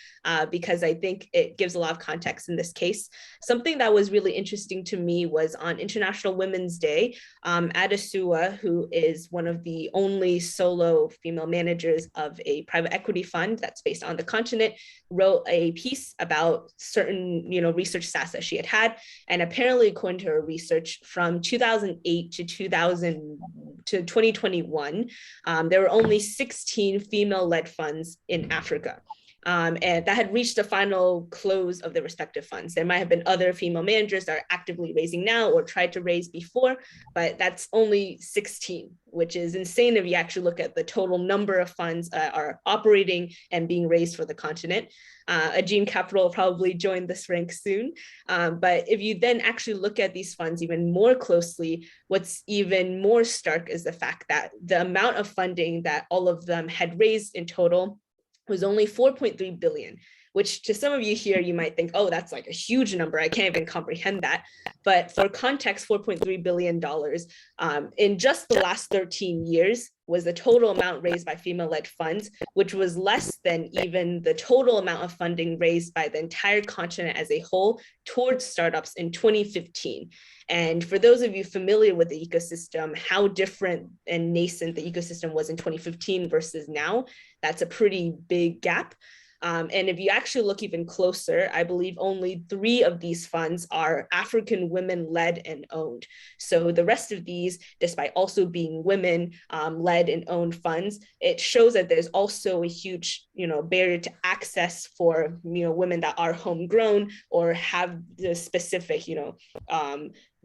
because I think it gives a lot of context in this case. Something that was really interesting to me was on International Women's Day, Adesua, who is one of the only solo female managers of a private equity fund that's based on the continent, wrote a piece about certain, research stats that she had. And apparently, according to her research, from 2008 to 2021, there were only 16 female-led funds in Africa. And that had reached the final close of the respective funds. There might have been other female managers that are actively raising now or tried to raise before, but that's only 16, which is insane if you actually look at the total number of funds are operating and being raised for the continent. Aegean Capital will probably join this rank soon. But if you then actually look at these funds even more closely, what's even more stark is the fact that the amount of funding that all of them had raised in total was only 4.3 billion, which to some of you here, you might think, oh, that's like a huge number. I can't even comprehend that. But for context, $4.3 billion in just the last 13 years was the total amount raised by female-led funds, which was less than even the total amount of funding raised by the entire continent as a whole towards startups in 2015. And for those of you familiar with the ecosystem, how different and nascent the ecosystem was in 2015 versus now, that's a pretty big gap. And if you actually look even closer, I believe only 3 of these funds are African women led and owned. So the rest of these, despite also being women led and owned funds, it shows that there's also a huge, barrier to access for, women that are homegrown or have the specific,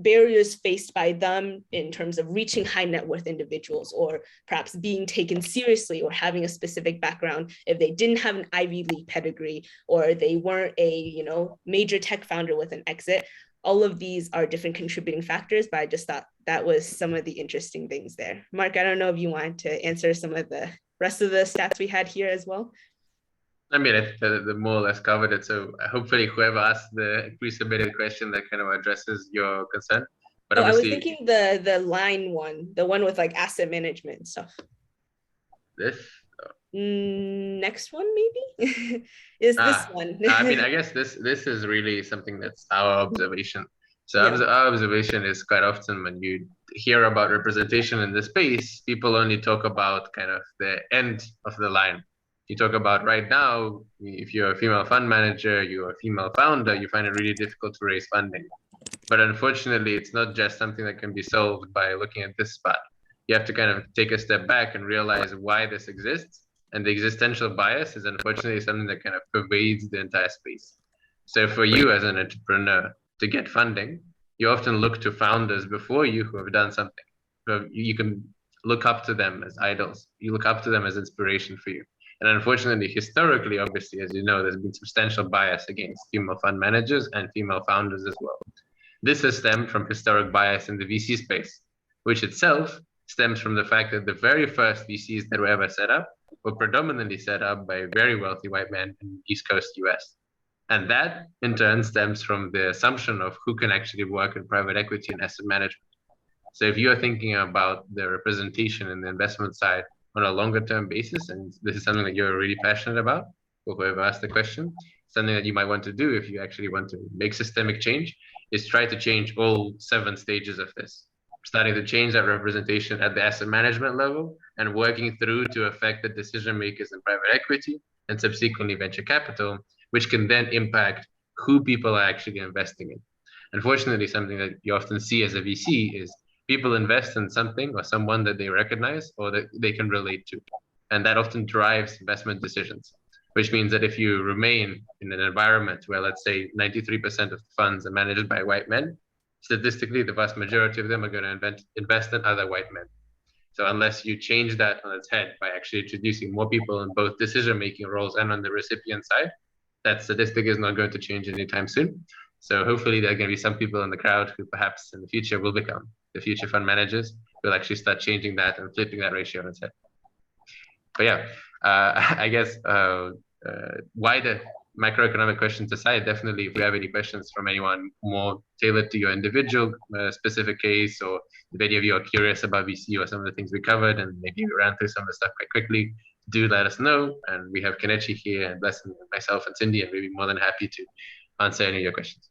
barriers faced by them in terms of reaching high net worth individuals or perhaps being taken seriously or having a specific background if they didn't have an Ivy League pedigree or they weren't a major tech founder with an exit. All of these are different contributing factors, but I just thought that was some of the interesting things there. Mark, I don't know if you want to answer some of the rest of the stats we had here as well. I mean, I think the more or less covered it. So hopefully whoever asked the pre-submitted question that kind of addresses your concern. But I was thinking the line one, the one with like asset management and stuff. This? Next one, maybe? Is this one? I mean, I guess this is really something that's our observation. So Yeah. our observation is quite often when you hear about representation in the space, people only talk about kind of the end of the line. You talk about right now, if you're a female fund manager, you're a female founder, you find it really difficult to raise funding. But unfortunately, it's not just something that can be solved by looking at this spot. You have to kind of take a step back and realize why this exists. And the existential bias is unfortunately something that kind of pervades the entire space. So for you as an entrepreneur to get funding, you often look to founders before you who have done something. So you can look up to them as idols. You look up to them as inspiration for you. And unfortunately, historically, obviously, as you know, there's been substantial bias against female fund managers and female founders as well. This has stemmed from historic bias in the VC space, which itself stems from the fact that the very first VCs that were ever set up were predominantly set up by very wealthy white men in the East Coast US. And that in turn stems from the assumption of who can actually work in private equity and asset management. So if you are thinking about the representation in the investment side on a longer term basis, and this is something that you're really passionate about, or whoever asked the question, something that you might want to do if you actually want to make systemic change is try to change all 7 stages of this, starting to change that representation at the asset management level and working through to affect the decision makers in private equity and subsequently venture capital, which can then impact who people are actually investing in. Unfortunately, something that you often see as a VC is people invest in something or someone that they recognize or that they can relate to. And that often drives investment decisions, which means that if you remain in an environment where, let's say, 93% of funds are managed by white men, statistically, the vast majority of them are going to invest in other white men. So unless you change that on its head by actually introducing more people in both decision-making roles and on the recipient side, that statistic is not going to change anytime soon. So hopefully there are going to be some people in the crowd who perhaps in the future will become the future fund managers, will actually start changing that and flipping that ratio on its head. But yeah, I guess wider macroeconomic questions aside, definitely if you have any questions from anyone more tailored to your individual specific case, or if any of you are curious about VC or some of the things we covered and maybe we ran through some of the stuff quite quickly, do let us know. And we have Kelechi here and Blessing, myself and Cindy, and we'd be more than happy to answer any of your questions.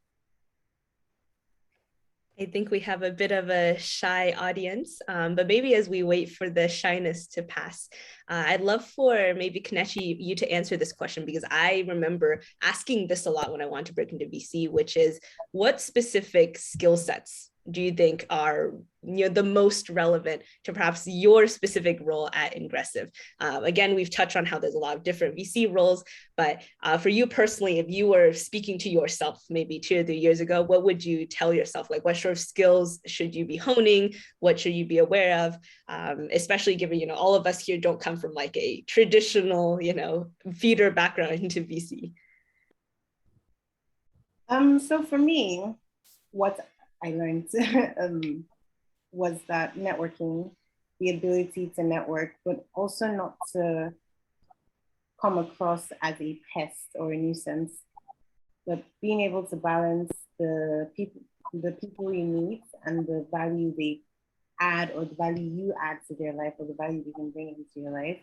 I think we have a bit of a shy audience, but maybe as we wait for the shyness to pass, I'd love for maybe Kelechi, you to answer this question, because I remember asking this a lot when I wanted to break into VC, which is what specific skill sets do you think are the most relevant to perhaps your specific role at Ingressive? Again, we've touched on how there's a lot of different VC roles, but for you personally, if you were speaking to yourself maybe 2 or 3 years ago, what would you tell yourself? Like, what sort of skills should you be honing? What should you be aware of? Especially given, all of us here don't come from like a traditional, feeder background into VC. So for me, what I learned was that networking, the ability to network, but also not to come across as a pest or a nuisance, but being able to balance the people you meet and the value they add, or the value you add to their life, or the value they can bring into your life.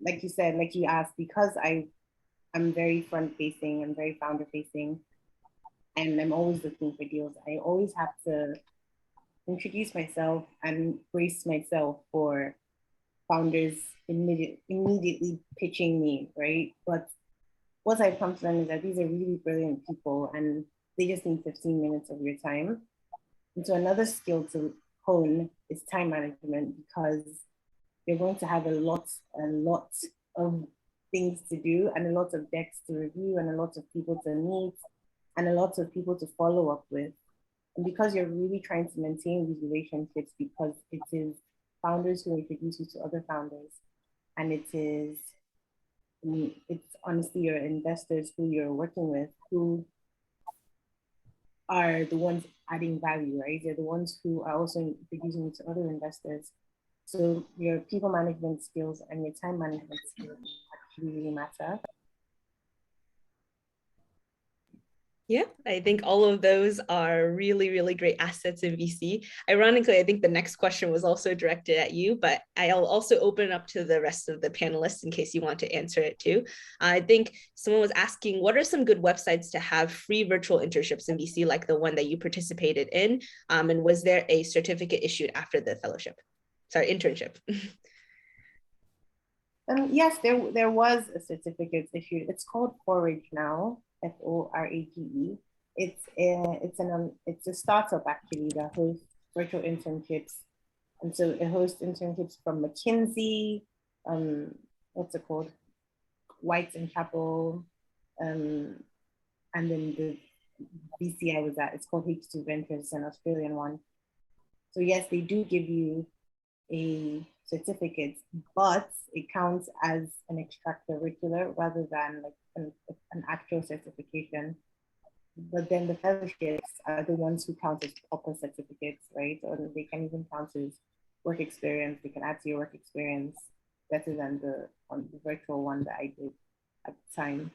Like you said, like you asked, because I'm very front facing, I'm very founder facing, and I'm always looking for deals. I always have to introduce myself and brace myself for founders immediately pitching me, right? But what I've come to learn is that these are really brilliant people and they just need 15 minutes of your time. And so another skill to hone is time management, because you're going to have a lot of things to do and a lot of decks to review and a lot of people to meet and a lot of people to follow up with. And because you're really trying to maintain these relationships, because it is founders who introduce you to other founders, and it's honestly your investors who you're working with who are the ones adding value, right? They're the ones who are also introducing you to other investors. So your people management skills and your time management skills actually really matter. Yeah, I think all of those are really, really great assets in VC. Ironically, I think the next question was also directed at you, but I'll also open it up to the rest of the panelists in case you want to answer it too. I think someone was asking, what are some good websites to have free virtual internships in VC, like the one that you participated in? And was there a certificate issued after the fellowship? Sorry, internship. Yes, there was a certificate issued. It's called Forage now, FORAGE. It's a startup actually that hosts virtual internships, and so it hosts internships from McKinsey, what's it called, White and Chapel, and then the VC I was at, it's called H2 Ventures, an Australian one. So yes, they do give you a certificate, but it counts as an extracurricular rather than like an actual certification. But then the fellowships are the ones who count as proper certificates, right? Or they can even count as work experience. They can add to your work experience better than the virtual one that I did at the time.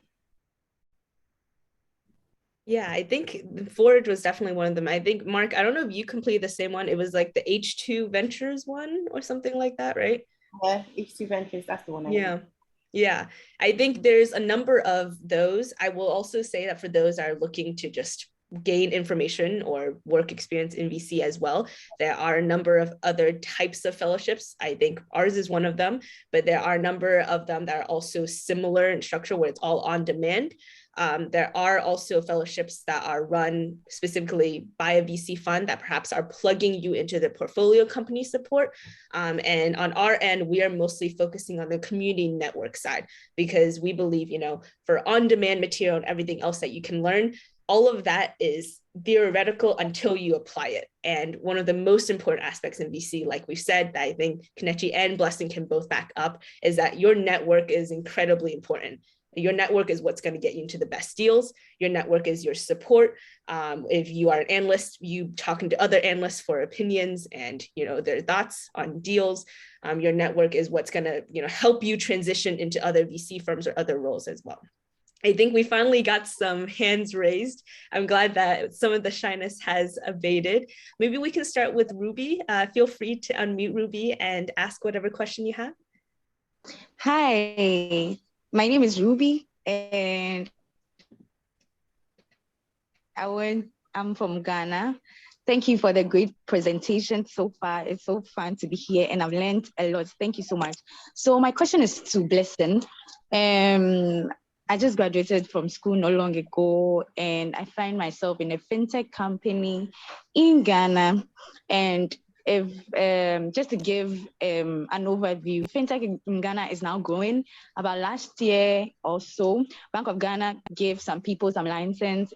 Yeah, I think Forge was definitely one of them. I think, Mark, I don't know if you completed the same one. It was like the H2 Ventures one or something like that, right? Yeah, H2 Ventures, that's the one I Yeah. did. Yeah, I think there's a number of those. I will also say that for those that are looking to just gain information or work experience in VC as well, there are a number of other types of fellowships. I think ours is one of them, but there are a number of them that are also similar in structure where it's all on demand. There are also fellowships that are run specifically by a VC fund that perhaps are plugging you into the portfolio company support. And on our end, we are mostly focusing on the community network side because we believe, for on-demand material and everything else that you can learn, all of that is theoretical until you apply it. And one of the most important aspects in VC, like we said, that I think Kelechi and Blessing can both back up, is that your network is incredibly important. Your network is what's going to get you into the best deals. Your network is your support. If you are an analyst, you talking to other analysts for opinions and their thoughts on deals. Your network is what's going to help you transition into other VC firms or other roles as well. I think we finally got some hands raised. I'm glad that some of the shyness has abated. Maybe we can start with Ruby. Feel free to unmute, Ruby, and ask whatever question you have. Hi, my name is Ruby, and I'm from Ghana. Thank you for the great presentation so far. It's so fun to be here, and I've learned a lot. Thank you so much. So my question is to Blessing. I just graduated from school not long ago, and I find myself in a fintech company in Ghana. And if just to give an overview, fintech in Ghana is now growing. About last year or so, Bank of Ghana gave some people some license,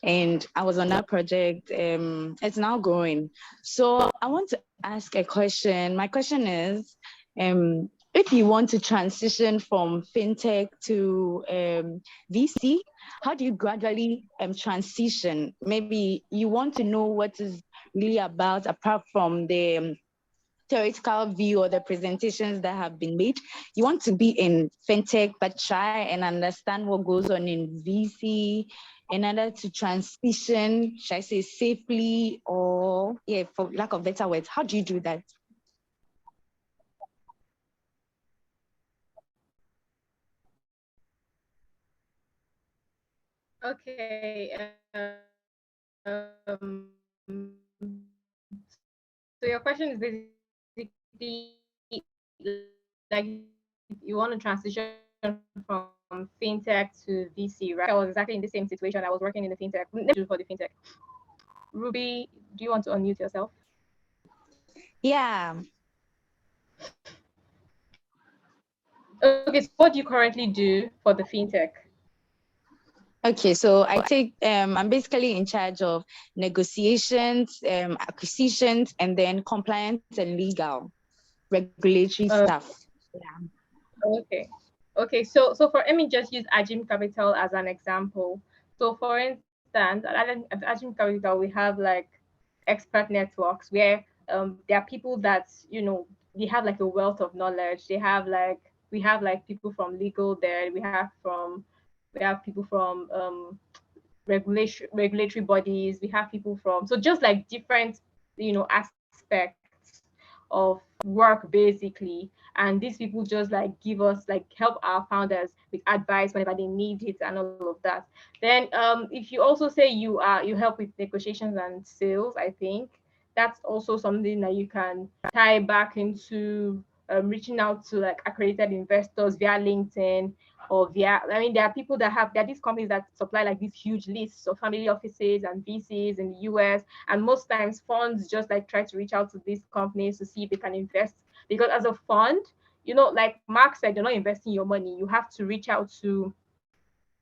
and I was on that project. It's now growing. So I want to ask a question. My question is, if you want to transition from fintech to VC, how do you gradually transition? Maybe you want to know what is really about apart from the theoretical view or the presentations that have been made. You want to be in fintech, but try and understand what goes on in VC in order to transition, should I say safely, or for lack of better words, how do you do that? Okay. So your question is basically like you want to transition from fintech to VC, right? I was exactly in the same situation. I was working in the fintech for the fintech. Ruby, do you want to unmute yourself? Yeah. Okay, so what do you currently do for the fintech? Okay, so I'm basically in charge of negotiations, acquisitions, and then compliance and legal, regulatory stuff. Yeah. Okay. So for let me just use Ajim Capital as an example. So for instance, at Ajim Capital, we have like expert networks where there are people that they have like a wealth of knowledge. We have like people from legal there. We have people from regulatory bodies. We have people from just like different aspects of work basically, and these people just like give us like help our founders with advice whenever they need it and all of that. Then if you also say you help with negotiations and sales, I think that's also something that you can tie back into reaching out to like accredited investors via LinkedIn or via, I mean, there are these companies that supply like these huge lists of family offices and VCs in the US. And most times funds just like try to reach out to these companies to see if they can invest. Because as a fund, like Mark said, you're not investing your money. You have to reach out to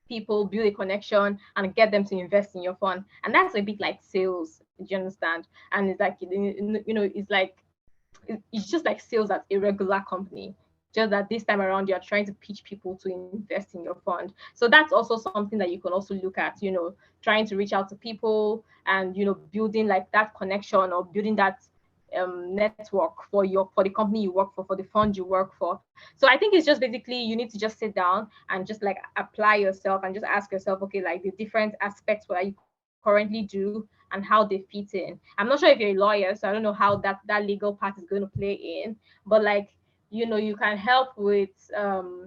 people, build a connection, and get them to invest in your fund. And that's a bit like sales, do you understand? And it's like, it's just like sales at a regular company. Just that this time around, you're trying to pitch people to invest in your fund. So that's also something that you can also look at, trying to reach out to people and, building like that connection or building that network for the company you work for the fund you work for. So I think it's just basically you need to just sit down and just like apply yourself and just ask yourself, okay, like the different aspects what you currently do and how they fit in. I'm not sure if you're a lawyer, so I don't know how that legal part is going to play in, but like, you know, you can help with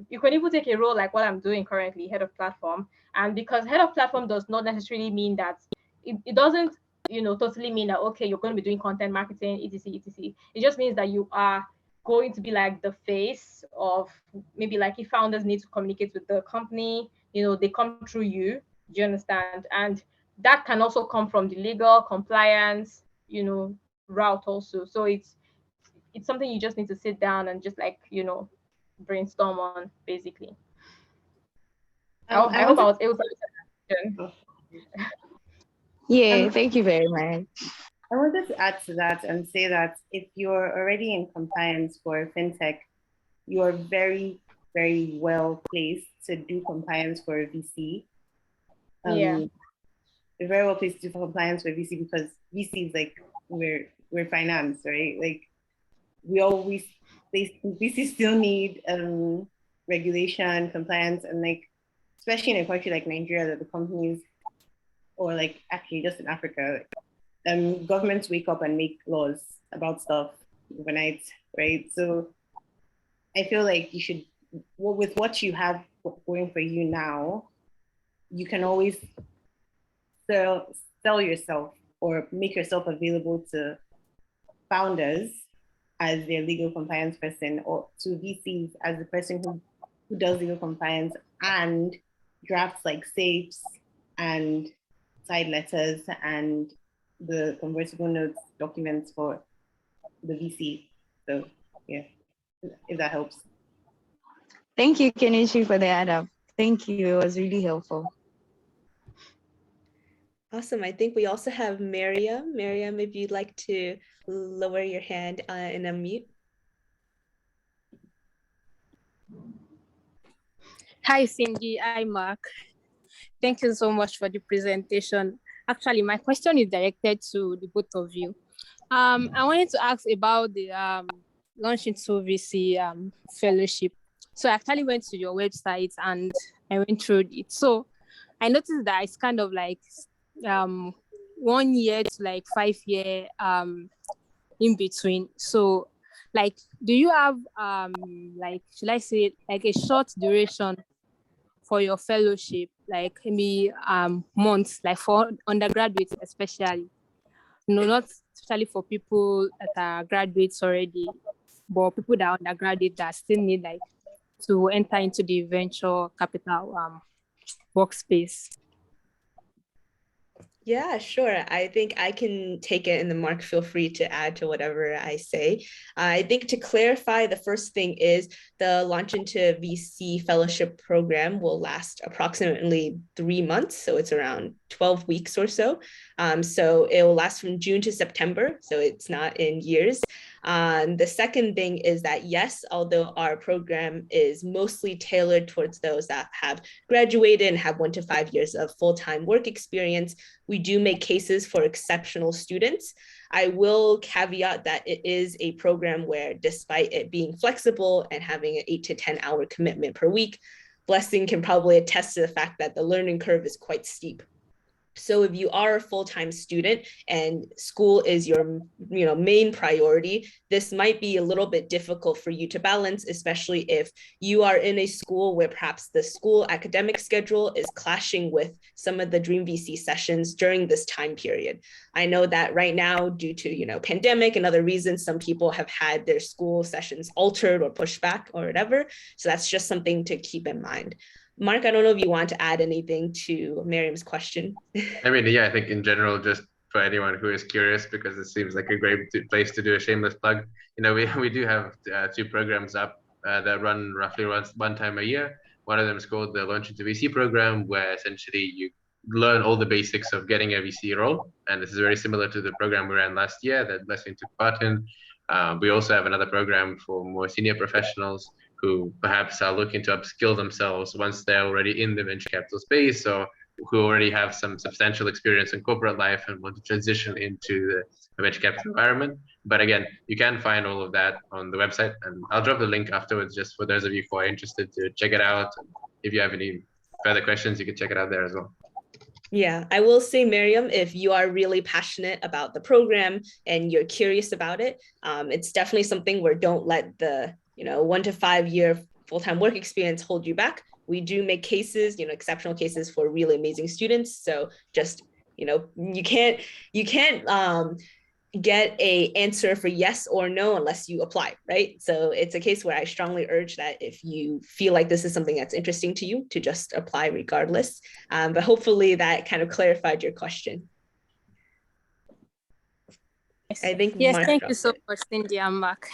you can even take a role like what I'm doing currently, head of platform. And because head of platform does not necessarily mean that it doesn't, you know, totally mean that, okay, you're going to be doing content marketing, etc. It just means that you are going to be like the face of, maybe like if founders need to communicate with the company, you know, they come through you. Do you understand? And that can also come from the legal compliance, you know, route also. So it's something you just need to sit down and just like, you know, brainstorm on, basically. I hope I was able to answer the question. Yeah, thank you very much. I wanted to add to that and say that if you're already in compliance for fintech, you're very, very well placed to do compliance for a VC. Yeah. You're very well placed to do compliance for VC because VC is like we're finance, right? Like VC still need regulation, compliance, and like especially in a country like Nigeria, that the companies, or like actually just in Africa, governments wake up and make laws about stuff overnight, right? So I feel like you should, with what you have going for you now, you can always sell yourself or make yourself available to founders as their legal compliance person, or to VCs as the person who does legal compliance and drafts like safes and side letters and the convertible notes documents for the VC. So yeah, if that helps. Thank you, Kenichi, for the add up. Thank you. It was really helpful. Awesome. I think we also have Miriam. Miriam, if you'd like to lower your hand and unmute. Hi, Cindy Ai Mark. Thank you so much for the presentation. Actually, my question is directed to the both of you. I wanted to ask about the launch into VC fellowship. So I actually went to your website and I went through it. So I noticed that it's kind of like 1 year to like 5 year in between. So like, do you have like, should I say like a short duration for your fellowship, like maybe months, like for undergraduates especially? No, not especially for people that are graduates already, but people that are undergraduate that still need like to enter into the venture capital workspace. Yeah, sure. I think I can take it, and then Mark, feel free to add to whatever I say. I think to clarify, the first thing is the Launch into VC Fellowship Program will last approximately 3 months. So it's around 12 weeks or so. So it will last from June to September. So it's not in years. The second thing is that, yes, although our program is mostly tailored towards those that have graduated and have 1 to 5 years of full-time work experience, we do make cases for exceptional students. I will caveat that it is a program where, despite it being flexible and having an 8 to 10 hour commitment per week, Blessing can probably attest to the fact that the learning curve is quite steep. So if you are a full-time student and school is your main priority, this might be a little bit difficult for you to balance, especially if you are in a school where perhaps the school academic schedule is clashing with some of the Dream VC sessions during this time period. I know that right now, due to pandemic and other reasons, some people have had their school sessions altered or pushed back or whatever. So that's just something to keep in mind. Mark, I don't know if you want to add anything to Miriam's question. I mean, yeah, I think in general, just for anyone who is curious, because it seems like a great place to do a shameless plug. We do have 2 programs up that run roughly one time a year. One of them is called the Launch into VC program, where essentially you learn all the basics of getting a VC role. And this is very similar to the program we ran last year that Blessing took part in. We also have another program for more senior professionals who perhaps are looking to upskill themselves once they're already in the venture capital space, or who already have some substantial experience in corporate life and want to transition into the venture capital environment. But again, you can find all of that on the website, and I'll drop the link afterwards just for those of you who are interested to check it out. If you have any further questions, you can check it out there as well. Yeah, I will say, Miriam, if you are really passionate about the program and you're curious about it, it's definitely something where don't let the 1 to 5 year full-time work experience hold you back. We do make cases, exceptional cases for really amazing students. So just, you can't get a answer for yes or no unless you apply, right? So it's a case where I strongly urge that if you feel like this is something that's interesting to you, to just apply regardless. But hopefully that kind of clarified your question. I think yes, Mark thank you so it. much, Cindy Ai Mark.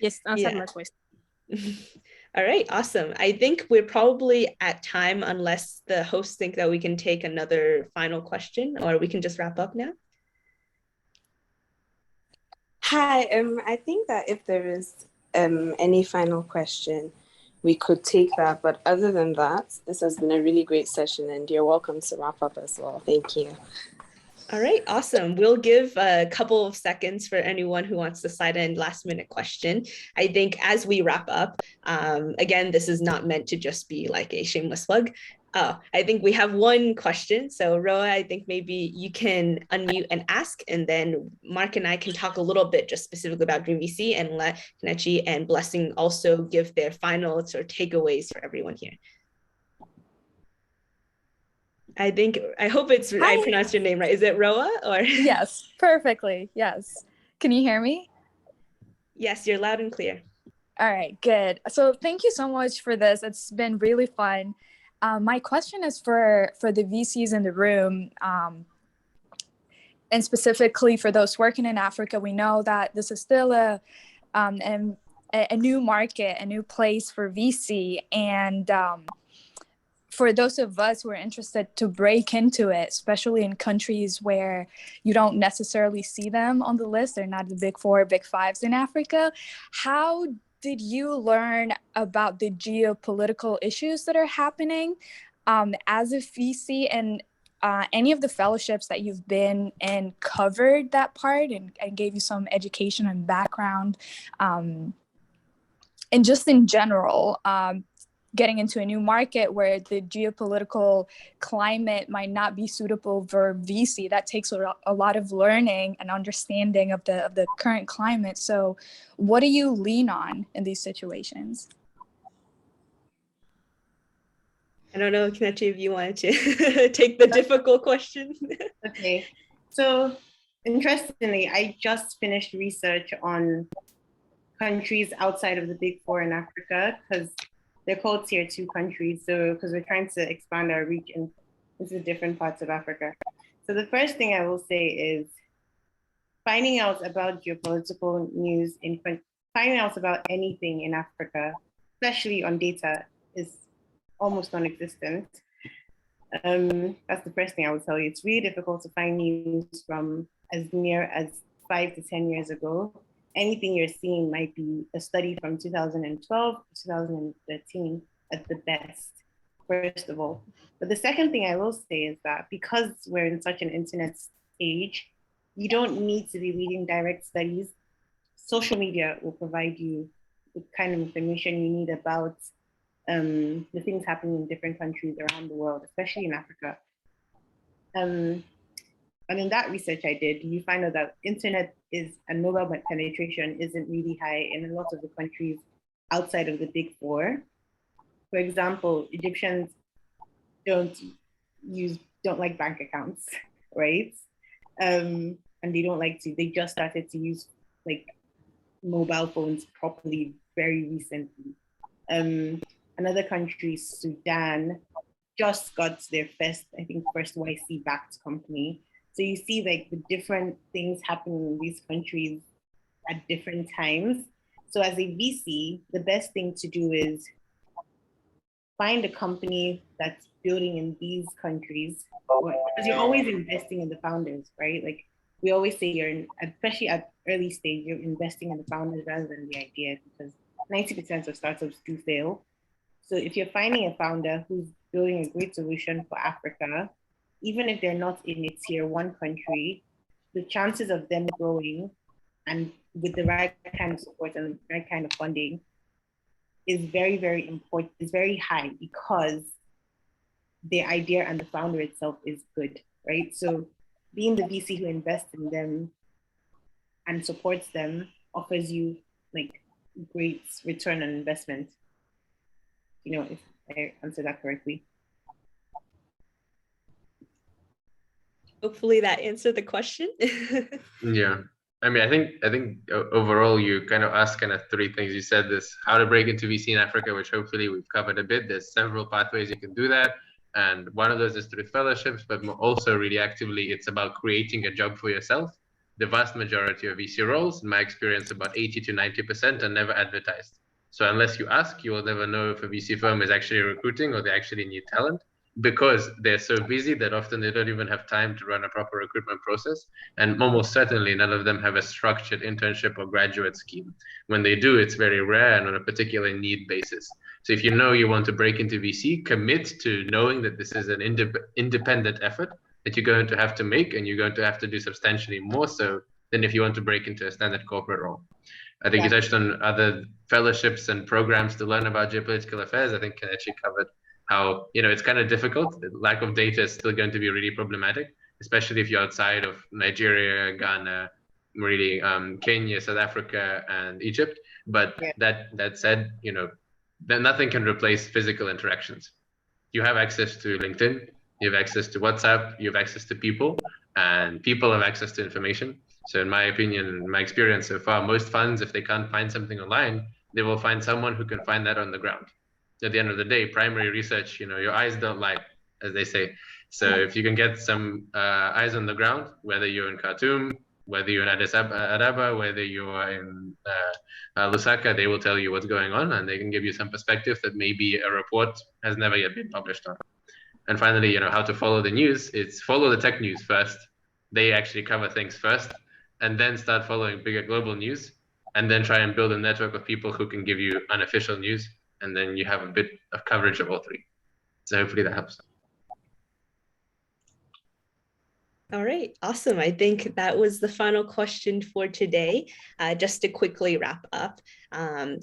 Yes, answered my question. All right, awesome. I think we're probably at time unless the hosts think that we can take another final question, or we can just wrap up now. Hi, I think that if there is any final question, we could take that. But other than that, this has been a really great session, and you're welcome to wrap up as well. Thank you. All right, awesome. We'll give a couple of seconds for anyone who wants to slide in last minute question. I think as we wrap up, again, this is not meant to just be like a shameless plug. I think we have one question. So Roa, I think maybe you can unmute and ask, and then Mark and I can talk a little bit just specifically about Dream VC, and let Kelechi and Blessing also give their final sort of takeaways for everyone here. I hope I pronounced your name right. Is it Roa or? Yes, perfectly. Yes. Can you hear me? Yes, you're loud and clear. All right, good. So thank you so much for this. It's been really fun. My question is for the VCs in the room, and specifically for those working in Africa. We know that this is still a new market, a new place for VC, and for those of us who are interested to break into it, especially in countries where you don't necessarily see them on the list, they're not the big 4, big 5s in Africa, how did you learn about the geopolitical issues that are happening as a VC, and any of the fellowships that you've been in covered that part and gave you some education and background, and just in general, getting into a new market where the geopolitical climate might not be suitable for VC. That takes a lot of learning and understanding of the current climate. So what do you lean on in these situations? I don't know, Kelechi, if you wanted to take the difficult question. Okay, so interestingly, I just finished research on countries outside of the big 4 in Africa, because they're called tier 2 countries. So because we're trying to expand our reach into different parts of Africa. So the first thing I will say is finding out about geopolitical news, finding out about anything in Africa, especially on data, is almost non-existent. That's the first thing I would tell you. It's really difficult to find news from as near as 5 to 10 years ago. Anything you're seeing might be a study from 2012, 2013 at the best, first of all. But the second thing I will say is that because we're in such an internet age, you don't need to be reading direct studies. Social media will provide you the kind of information you need about the things happening in different countries around the world, especially in Africa. And in that research I did, you find out that internet and mobile penetration isn't really high in a lot of the countries outside of the big 4. For example, Egyptians don't like bank accounts, right? And they just started to use like mobile phones properly very recently. Another country, Sudan, just got their first YC backed company. So you see like the different things happening in these countries at different times. So as a VC, the best thing to do is find a company that's building in these countries, because you're always investing in the founders, right? Like we always say, especially at early stage, you're investing in the founders rather than the idea, because 90% of startups do fail. So if you're finding a founder who's building a great solution for Africa, even if they're not in a tier 1 country, the chances of them growing and with the right kind of support and the right kind of funding is very, very important, is very high because the idea and the founder itself is good, right? So being the VC who invests in them and supports them offers you like great return on investment. You know, if I answer that correctly. Hopefully that answered the question. Yeah. I mean, I think overall you kind of asked kind of three things. You said this, how to break into VC in Africa, which hopefully we've covered a bit. There's several pathways you can do that. And one of those is through fellowships, but also really actively, it's about creating a job for yourself. The vast majority of VC roles, in my experience, about 80 to 90% are never advertised. So unless you ask, you will never know if a VC firm is actually recruiting or they actually need talent, because they're so busy that often they don't even have time to run a proper recruitment process. And almost certainly none of them have a structured internship or graduate scheme. When they do, it's very rare and on a particular need basis. So if you know you want to break into VC, commit to knowing that this is an independent effort that you're going to have to make, and you're going to have to do substantially more so than if you want to break into a standard corporate role. I think you touched on other fellowships and programs to learn about geopolitical affairs. I think Kelechi covered how, you know, it's kind of difficult. The lack of data is still going to be really problematic, especially if you're outside of Nigeria, Ghana, really Kenya, South Africa, and Egypt. But that said, you know, then nothing can replace physical interactions. You have access to LinkedIn, you have access to WhatsApp, you have access to people, and people have access to information. So in my opinion, in my experience so far, most funds, if they can't find something online, they will find someone who can find that on the ground. At the end of the day, primary research, you know, your eyes don't lie, as they say. So if you can get some eyes on the ground, whether you're in Khartoum, whether you're in Addis Ababa, whether you are in Lusaka, they will tell you what's going on, and they can give you some perspective that maybe a report has never yet been published on. And finally, you know, how to follow the news. It's follow the tech news first. They actually cover things first, and then start following bigger global news, and then try and build a network of people who can give you unofficial news. And then you have a bit of coverage of all three. So hopefully that helps. All right, awesome. I think that was the final question for today. Just to quickly wrap up,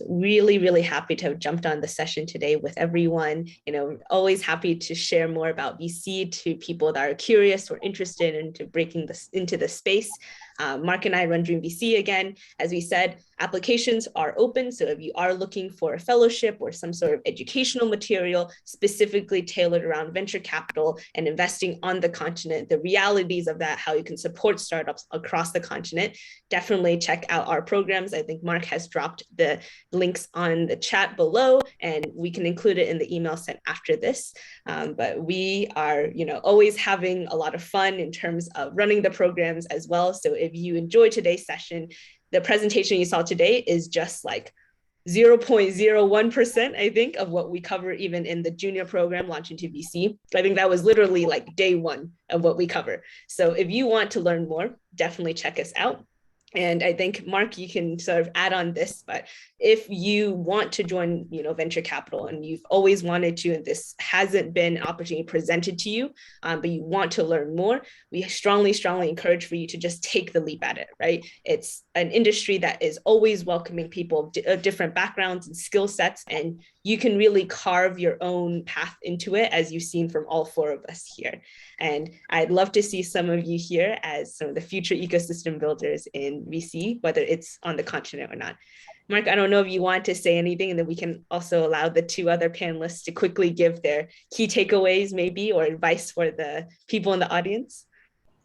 really, really happy to have jumped on the session today with everyone. You know, always happy to share more about VC to people that are curious or interested into breaking this into the space. Mark and I run Dream VC again. As we said, applications are open. So if you are looking for a fellowship or some sort of educational material specifically tailored around venture capital and investing on the continent, the realities of that, how you can support startups across the continent, definitely check out our programs. I think Mark has dropped the links on the chat below, and we can include it in the email sent after this. But we are, you know, always having a lot of fun in terms of running the programs as well. So if you enjoyed today's session, the presentation you saw today is just like 0.01%, I think, of what we cover even in the junior program launching to VC. I think that was literally like day one of what we cover. So if you want to learn more, definitely check us out. And I think, Mark, you can sort of add on this, but if you want to join, you know, venture capital and you've always wanted to, and this hasn't been an opportunity presented to you, but you want to learn more, we strongly, strongly encourage for you to just take the leap at it, right? It's an industry that is always welcoming people of different backgrounds and skill sets, and you can really carve your own path into it, as you've seen from all four of us here. And I'd love to see some of you here as some of the future ecosystem builders in VC, whether it's on the continent or not. Mark, I don't know if you want to say anything, and then we can also allow the two other panelists to quickly give their key takeaways maybe, or advice for the people in the audience.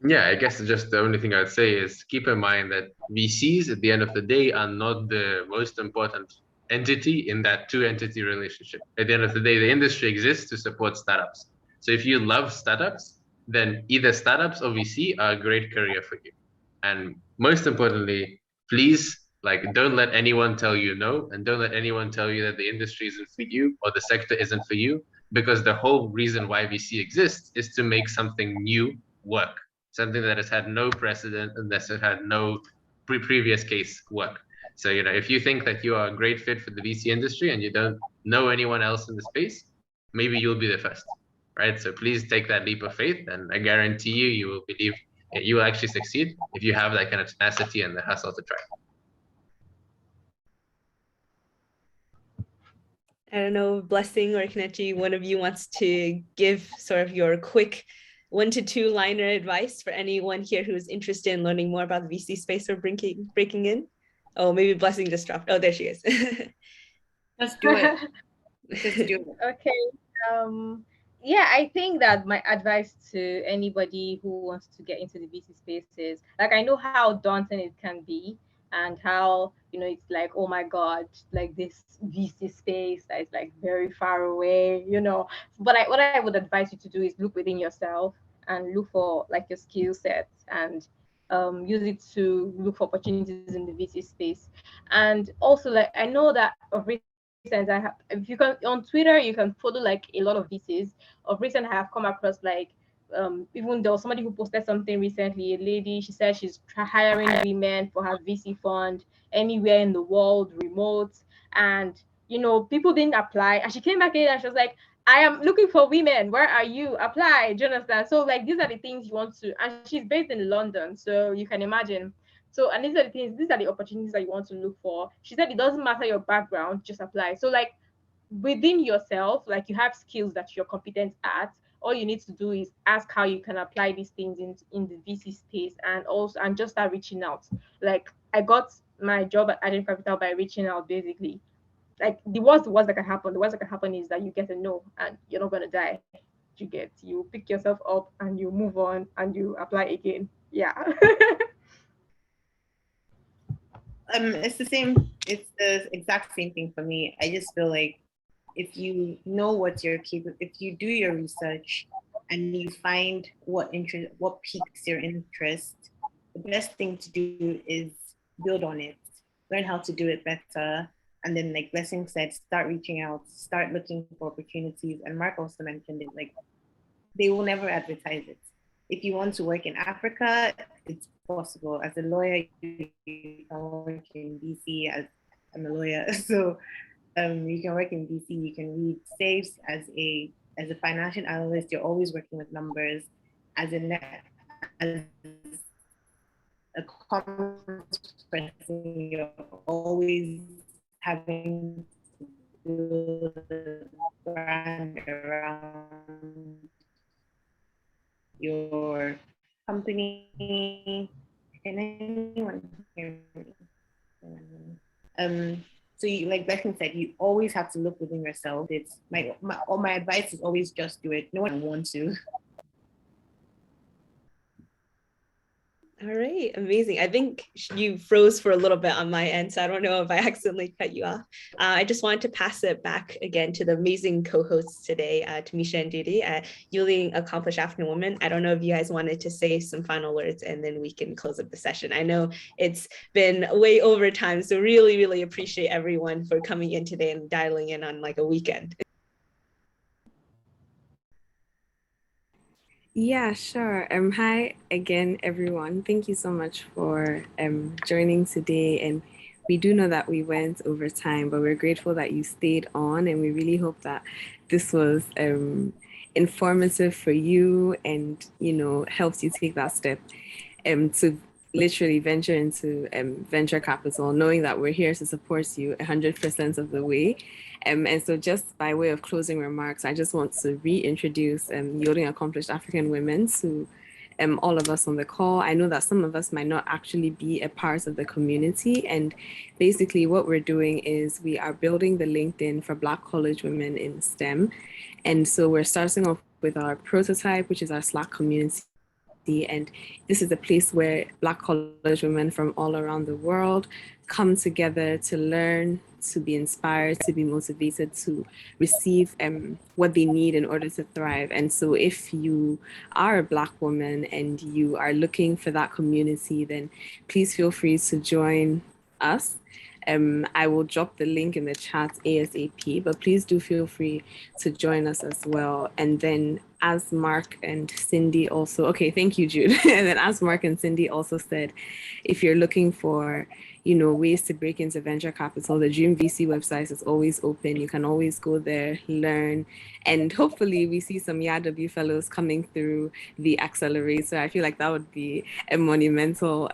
Yeah, I guess just the only thing I'd say is keep in mind that VCs at the end of the day are not the most important entity in that two-entity relationship. At the end of the day, the industry exists to support startups. So if you love startups, then either startups or VC are a great career for you. And most importantly, please, like, don't let anyone tell you no, and don't let anyone tell you that the industry isn't for you or the sector isn't for you, because the whole reason why VC exists is to make something new work, something that has had no precedent and that has had no previous case work. So, you know, if you think that you are a great fit for the VC industry and you don't know anyone else in the space, maybe you'll be the first, right? So please take that leap of faith, and I guarantee you, you will believe you will actually succeed if you have that kind of tenacity and the hustle to try. I don't know, Blessing or Kelechi, one of you wants to give sort of your quick 1 to 2 liner advice for anyone here who's interested in learning more about the VC space or breaking in? Oh, maybe Blessing just dropped. Oh, there she is. Just do it. Just do it. Okay. Yeah, I think that my advice to anybody who wants to get into the VC space is, like, I know how daunting it can be, and how, it's like, oh my God, like this VC space that is like very far away, But what I would advise you to do is look within yourself and look for like your skill sets, and use it to look for opportunities in the VC space. And also, like, I know that of recent, if you can on Twitter, you can follow like a lot of VCs. Of recent, I have come across like, even there was somebody who posted something recently, a lady, she said she's hiring women for her VC fund anywhere in the world, remote. And people didn't apply, and she came back in and she was like, I am looking for women, where are you? Apply. Do you understand? So like, these are the things you want to, and she's based in London, so you can imagine. So, and these are the things, these are the opportunities that you want to look for. She said it doesn't matter your background, just apply. So like, within yourself, like, you have skills that you're competent at. All you need to do is ask how you can apply these things in the VC space, and just start reaching out. Like, I got my job at Agent Capital by reaching out, basically. Like, the worst that can happen, is that you get a no, and you're not gonna die. You pick yourself up and you move on and you apply again. Yeah. It's the exact same thing for me. I just feel like if you know what you're capable, if you do your research and you find what piques your interest, the best thing to do is build on it, learn how to do it better. And then, like Blessing said, start reaching out, start looking for opportunities. And Mark also mentioned it, like, they will never advertise it. If you want to work in Africa, it's possible. As a lawyer, you can work in DC. I'm a lawyer, so you can work in DC. You can read safes as a financial analyst. You're always working with numbers. As a commerce person, you're always having to build a brand around your company. Can anyone hear me? So you, like Blessing said, you always have to look within yourself. It's my advice is always just do it. No one wants to. All right, amazing. I think you froze for a little bit on my end, so I don't know if I accidentally cut you off. I just wanted to pass it back again to the amazing co-hosts today, Tamisha and Judy, Yielding Accomplished African Women. I don't know if you guys wanted to say some final words, and then we can close up the session. I know it's been way over time, so really, really appreciate everyone for coming in today and dialing in on like a weekend. Yeah, sure. Hi again, everyone. Thank you so much for joining today. And we do know that we went over time, but we're grateful that you stayed on, and we really hope that this was informative for you and, helps you take that step to literally venture into venture capital, knowing that we're here to support you 100% of the way. And so just by way of closing remarks, I just want to reintroduce Yielding Accomplished African Women to all of us on the call. I know that some of us might not actually be a part of the community. And basically what we're doing is we are building the LinkedIn for Black college women in STEM. And so we're starting off with our prototype, which is our Slack community. And this is a place where Black college women from all around the world come together to learn, to be inspired, to be motivated, to receive what they need in order to thrive. And so if you are a Black woman and you are looking for that community, then please feel free to join us. I will drop the link in the chat ASAP, but please do feel free to join us as well. And then as Mark and Cindy also, okay, thank you, Jude. And then as Mark and Cindy also said, if you're looking for, ways to break into venture capital, the Dream VC website is always open. You can always go there, learn, and hopefully we see some YAW fellows coming through the accelerator. I feel like that would be a monumental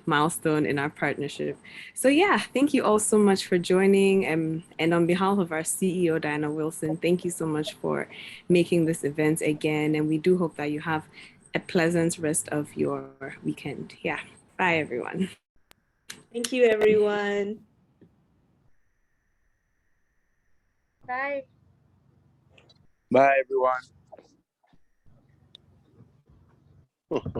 milestone in our partnership. So yeah, thank you all so much for joining. And on behalf of our CEO, Diana Wilson, thank you so much for making this event again. And we do hope that you have a pleasant rest of your weekend. Yeah. Bye, everyone. Thank you, everyone. Bye. Bye, everyone.